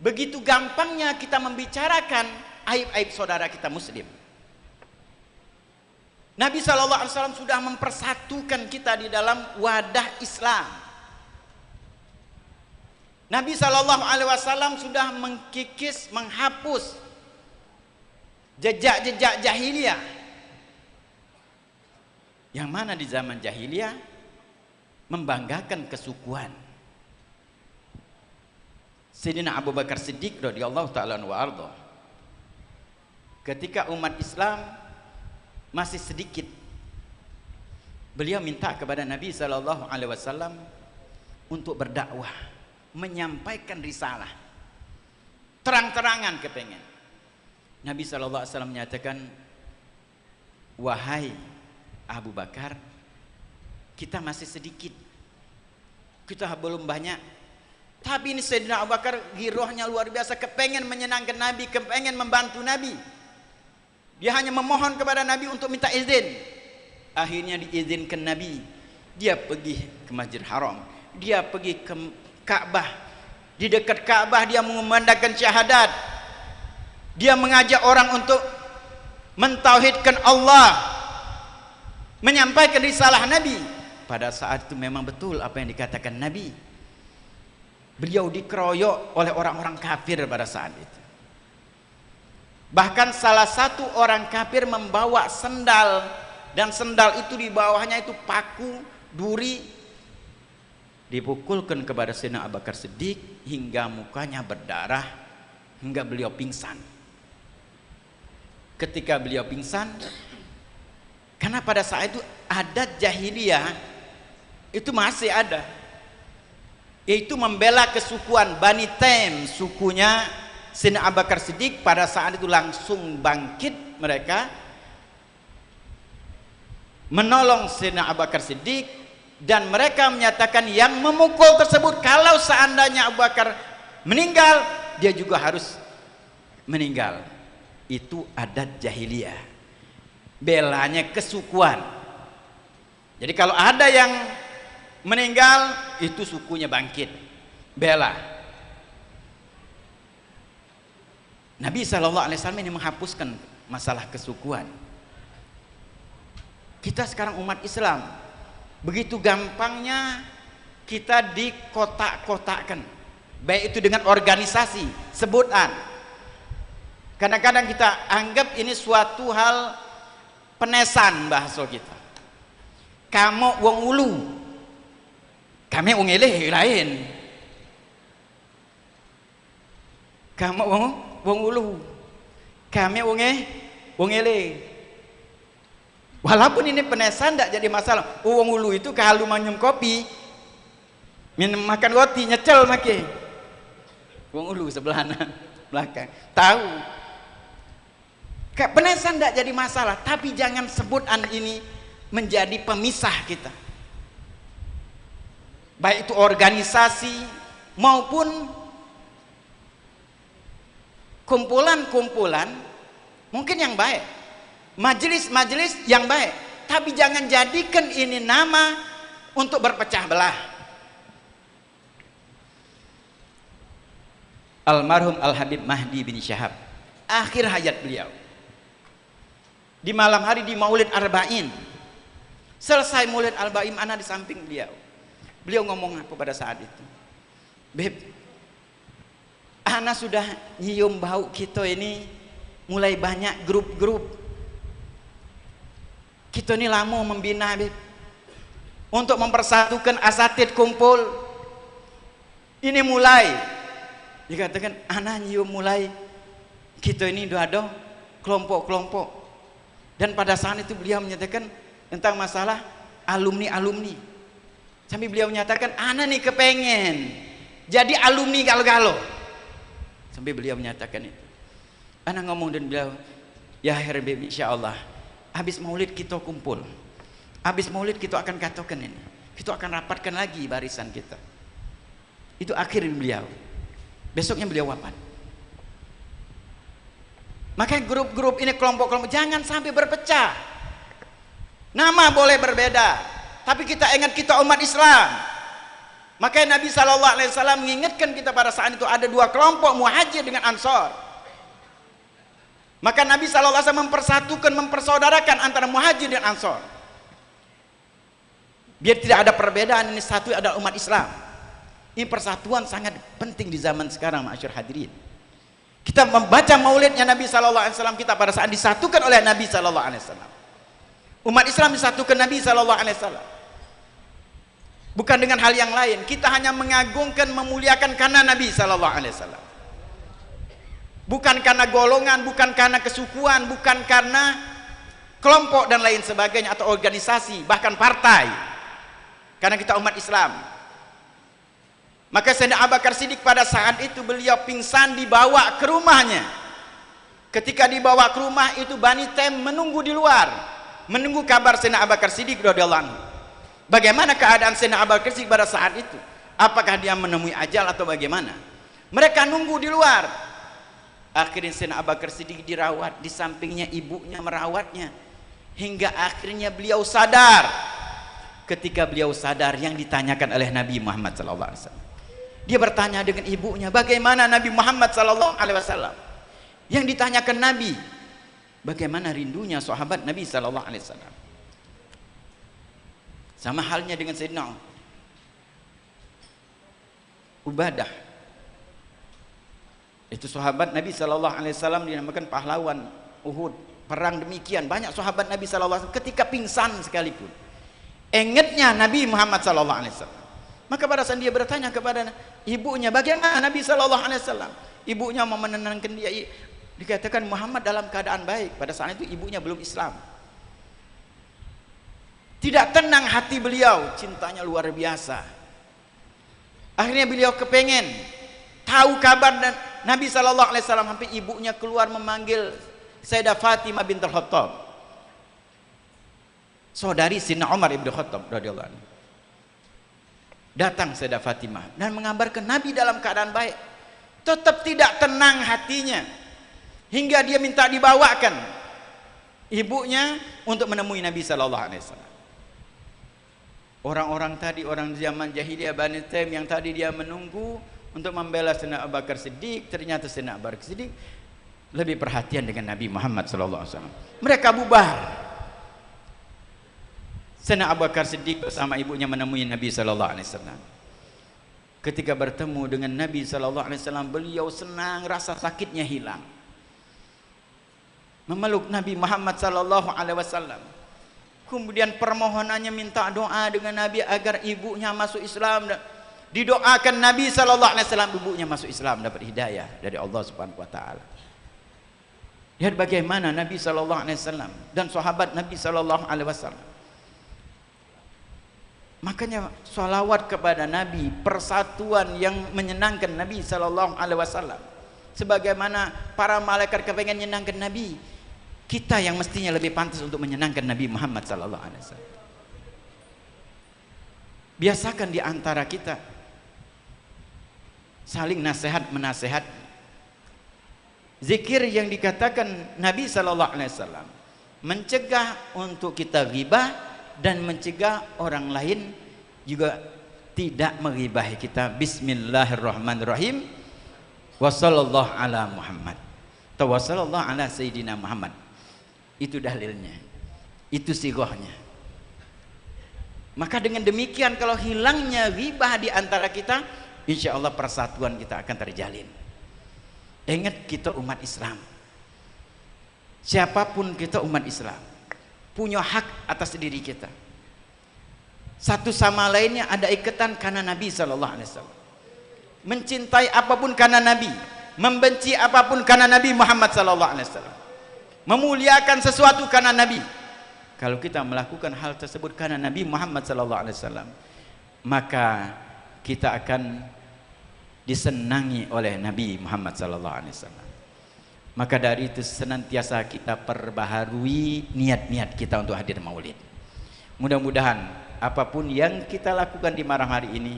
begitu gampangnya kita membicarakan aib-aib saudara kita muslim. Nabi SAW sudah mempersatukan kita di dalam wadah Islam. Nabi SAW sudah mengkikis, menghapus jejak-jejak jahiliyah. Yang mana di zaman jahiliyah membanggakan kesukuan. Sayyidina Abu Bakar Siddiq radhiyallahu ta'ala anhu wa ardha, ketika umat Islam masih sedikit, beliau minta kepada Nabi Sallallahu Alaihi Wasallam untuk berdakwah, menyampaikan risalah, terang-terangan kepengen. Nabi Sallallahu Alaihi Wasallam menyatakan, wahai Abu Bakar, kita masih sedikit, kita belum banyak, tapi ini Sayyidina Abu Bakar girohnya luar biasa, kepengen menyenangkan Nabi, kepengen membantu Nabi. Dia hanya memohon kepada Nabi untuk minta izin. Akhirnya diizinkan Nabi. Dia pergi ke Masjidil Haram, dia pergi ke Ka'bah. Di dekat Ka'bah dia mengumandangkan syahadat. Dia mengajak orang untuk mentauhidkan Allah, menyampaikan risalah Nabi. Pada saat itu memang betul apa yang dikatakan Nabi. Beliau dikeroyok oleh orang-orang kafir pada saat itu. Bahkan salah satu orang kafir membawa sendal, dan sendal itu di bawahnya itu paku, duri. Dipukulkan kepada Sayyidina Abu Bakar Siddiq hingga mukanya berdarah, hingga beliau pingsan. Ketika beliau pingsan, karena pada saat itu adat jahiliyah itu masih ada, yaitu membela kesukuan Bani Taim, sukunya Sayyidina Abu Bakar Siddiq. Pada saat itu langsung bangkit mereka menolong Sayyidina Abu Bakar Siddiq Dan mereka menyatakan yang memukul tersebut kalau seandainya Abu Bakar meninggal, dia juga harus meninggal. Itu adat jahiliyah, belanya kesukuan. Jadi kalau ada yang meninggal, itu sukunya bangkit, bela. Nabi SAW ini menghapuskan masalah kesukuan. Kita sekarang umat Islam, begitu gampangnya kita dikotak-kotakkan, baik itu dengan organisasi, sebutan. Kadang-kadang kita anggap ini suatu hal penesan bahasa kita. Kamu wong ulu, kami wong eleh lain. Kamu wong ulu, kami wong eleh. Walaupun ini penesan tidak jadi masalah. Wong ulu itu kalau minum kopi, minum makan roti nyecel make. Wong ulu sebelah belakang. Tahu. Kayak penesan tidak jadi masalah, tapi jangan sebutan ini menjadi pemisah kita. Baik itu organisasi maupun kumpulan-kumpulan mungkin yang baik, majelis-majelis yang baik, tapi jangan jadikan ini nama untuk berpecah belah. Almarhum Al-Habib Mahdi bin Syahab, akhir hayat beliau, di malam hari di Maulid Arba'in, selesai Maulid Arba'in, ana di samping beliau. Beliau ngomong apa pada saat itu? Beb, ana sudah nyium bau kita ini mulai banyak grup-grup. Kita ini lama membina, Beb, untuk mempersatukan asatid kumpul. Ini mulai dikatakan ana nyium mulai kita ini ada kelompok-kelompok. Dan pada saat itu beliau menyatakan tentang masalah alumni-alumni. Sampai beliau menyatakan, ana nih kepengen jadi alumni galo-galo. Sampai beliau menyatakan itu. Ana ngomong dan beliau, ya Habib, insya Allah habis maulid kita kumpul, habis maulid kita akan katakan ini, kita akan rapatkan lagi barisan kita. Itu akhir beliau. Besoknya beliau wafat. Makanya grup-grup ini, kelompok-kelompok, jangan sampai berpecah. Nama boleh berbeda, tapi kita ingat kita umat Islam. Makanya Nabi SAW mengingatkan kita pada saat itu ada dua kelompok, Muhajir dengan Ansor. Maka Nabi SAW mempersatukan, mempersaudarakan antara Muhajir dan Ansor. Biar tidak ada perbedaan, ini satu adalah umat Islam. Ini persatuan sangat penting di zaman sekarang, ma'asyur hadirin. Kita membaca maulidnya Nabi SAW, kita pada saat disatukan oleh Nabi SAW. Umat Islam disatukan Nabi SAW, bukan dengan hal yang lain. Kita hanya mengagungkan, memuliakan karena Nabi SAW, bukan karena golongan, bukan karena kesukuan, bukan karena kelompok dan lain sebagainya, atau organisasi, bahkan partai. Karena kita umat Islam. Maka Sayyidina Abu Bakar Siddiq pada saat itu beliau pingsan, dibawa ke rumahnya. Ketika dibawa ke rumah itu, Bani Taim menunggu di luar, menunggu kabar Sayyidina Abu Bakar Siddiq radhiyallahu anhu. Bagaimana keadaan Sayyidina Abu Bakar Siddiq pada saat itu? Apakah dia menemui ajal atau bagaimana? Mereka nunggu di luar. Akhirnya Sayyidina Abu Bakar Siddiq dirawat, di sampingnya ibunya merawatnya, hingga akhirnya beliau sadar. Ketika beliau sadar, yang ditanyakan oleh Nabi Muhammad SAW, dia bertanya dengan ibunya, bagaimana Nabi Muhammad SAW? Yang ditanyakan Nabi, bagaimana rindunya sahabat Nabi SAW. Sama halnya dengan Sayyidina Ubadah. Itu sahabat Nabi SAW dinamakan pahlawan Uhud. Perang demikian, banyak sahabat Nabi SAW ketika pingsan sekalipun, ingatnya Nabi Muhammad SAW. Maka pada saat dia bertanya kepada ibunya, bagaimana Nabi SAW? Ibunya mau menenangkan dia. Dikatakan Muhammad dalam keadaan baik. Pada saat itu ibunya belum Islam. Tidak tenang hati beliau, cintanya luar biasa. Akhirnya beliau kepengen tahu kabar dan Nabi SAW, sampai ibunya keluar memanggil Sayyidah Fatimah bintul Khattab, saudari Sayyidina Umar ibn Khattab radhiyallahu anhu. Datang Sayyidah Fatimah dan mengabarkan Nabi dalam keadaan baik. Tetap tidak tenang hatinya hingga dia minta dibawakan ibunya untuk menemui Nabi sallallahu alaihi wasallam. Orang-orang tadi, orang zaman jahiliyah Bani Taim yang tadi dia menunggu untuk membela Sayyidina Abu Bakar Siddiq, ternyata Sayyidina Abu Bakar Siddiq lebih perhatian dengan Nabi Muhammad sallallahu alaihi wasallam. Mereka bubar. Sayyidina Abu Bakar Siddiq bersama ibunya menemui Nabi sallallahu alaihi wasallam. Ketika bertemu dengan Nabi sallallahu alaihi wasallam, beliau senang, rasa sakitnya hilang. Memeluk Nabi Muhammad sallallahu alaihi wasallam. Kemudian permohonannya minta doa dengan Nabi agar ibunya masuk Islam. Didoakan Nabi sallallahu alaihi wasallam, ibunya masuk Islam, dapat hidayah dari Allah Subhanahu wa taala. Lihat bagaimana Nabi sallallahu alaihi wasallam dan sahabat Nabi sallallahu alaihi wasallam. Makanya salawat kepada Nabi, persatuan yang menyenangkan Nabi sallallahu alaihi wasallam. Sebagaimana para malaikat kepengen menyenangkan Nabi, kita yang mestinya lebih pantas untuk menyenangkan Nabi Muhammad sallallahu alaihi wasallam. Biasakan di antara kita saling nasihat menasehat. Zikir yang dikatakan Nabi sallallahu alaihi wasallam mencegah untuk kita ghibah dan mencegah orang lain juga tidak menghibahi kita. Bismillahirrahmanirrahim. Wa sallallahu ala Muhammad. Wa sallallahu ala Sayyidina Muhammad. Itu dalilnya. Itu sighahnya. Maka dengan demikian kalau hilangnya ghibah di antara kita, insya Allah persatuan kita akan terjalin. Ingat, kita umat Islam. Siapapun kita umat Islam punya hak atas diri kita. Satu sama lainnya ada ikatan karena Nabi sallallahu alaihi wasallam. Mencintai apapun karena Nabi, membenci apapun karena Nabi Muhammad sallallahu alaihi wasallam. Memuliakan sesuatu karena Nabi. Kalau kita melakukan hal tersebut karena Nabi Muhammad sallallahu alaihi wasallam, maka kita akan disenangi oleh Nabi Muhammad sallallahu alaihi wasallam. Maka dari itu senantiasa kita perbaharui niat-niat kita untuk hadir maulid. Mudah-mudahan apapun yang kita lakukan di malam hari ini,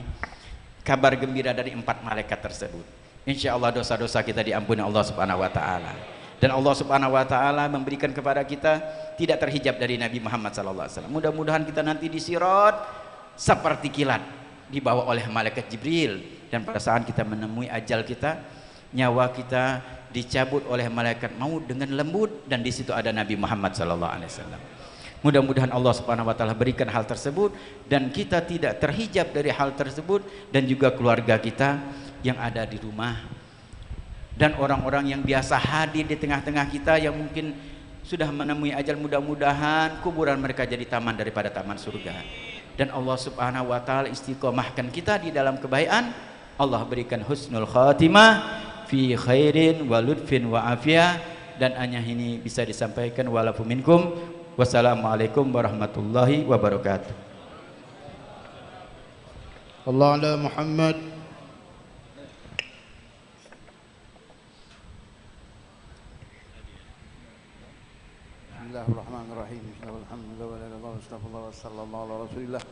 kabar gembira dari 4 malaikat tersebut, insya Allah dosa-dosa kita diampuni Allah Subhanahu wa taala. Dan Allah Subhanahu wa taala memberikan kepada kita tidak terhijab dari Nabi Muhammad sallallahu alaihi wasallam. Mudah-mudahan kita nanti di Sirat seperti kilat dibawa oleh malaikat Jibril, dan pada saat kita menemui ajal kita, nyawa kita dicabut oleh malaikat maut dengan lembut, dan di situ ada Nabi Muhammad sallallahu alaihi wasallam. Mudah-mudahan Allah Subhanahu wa taala berikan hal tersebut dan kita tidak terhijab dari hal tersebut, dan juga keluarga kita yang ada di rumah dan orang-orang yang biasa hadir di tengah-tengah kita yang mungkin sudah menemui ajal, mudah-mudahan kuburan mereka jadi taman daripada taman surga, dan Allah Subhanahu wa taala istiqomahkan kita di dalam kebaikan. Allah berikan husnul khatimah fi khairin wa lutfin wa afiyah, dan hanya ini bisa disampaikan walafu minkum. Wassalamualaikum warahmatullahi wabarakatuh. Allah ala Muhammad. Bismillahirrahmanirrahim. Alhamdulillah wa la ilaha illallah wa sallallahu ala rasulillah.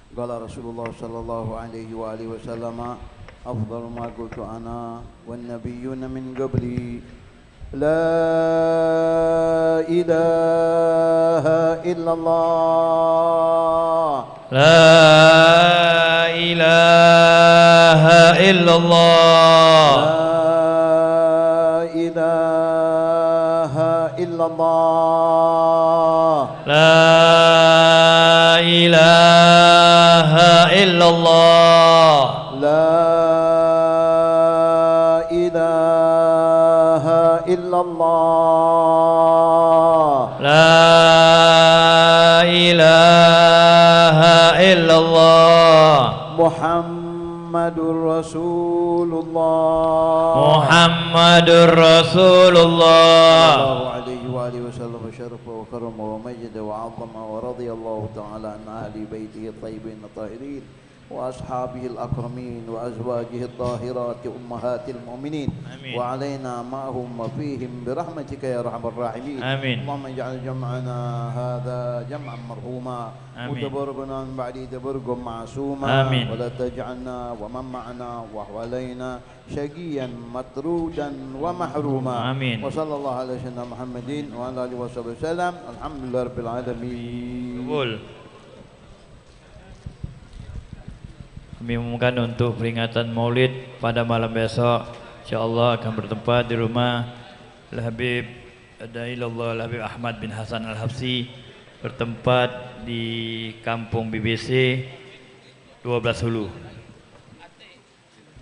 Qala Rasulullah sallallahu alaihi wa alihi wasallam, afdalu ma qultu ana wan nabiyyuna min qabli, la ilaha illallah, la ilaha illallah, la ilaha illallah, la ilaha illallah, la ilaha illallah, la ilaha illallah, Muhammadur Rasulullah, Muhammadur Rasulullah, sallallahu alaihi wa alihi wasallam, syarafa wa karama wa majda wa 'azama wa radiyallahu ta'ala an ahli baitihi at-tayyibin at-tahirin وأصحابه الأكرمين وأزواجه الطاهرات أمهات المؤمنين آمين. وعلينا معهم وفيهم برحمتك يا أرحم الراحمين آمين. اللهم اجعل جمعنا هذا جمعا مرحوما آمين. وتبرقنا من بعد تبرق معصوما آمين. ولا تجعلنا ومن معنا وحوالينا شقيا مطرودا ومحروما آمين. وصلى الله على سيدنا محمد وعلى آله وصحبه وسلم الحمد لله رب العالمين. Kami umumkan untuk peringatan Maulid pada malam besok, insyaallah akan bertempat di rumah Al-Habib Adailallah Al-Habib Ahmad bin Hasan Al-Habsyi, bertempat di Kampung BBC 12 Hulu.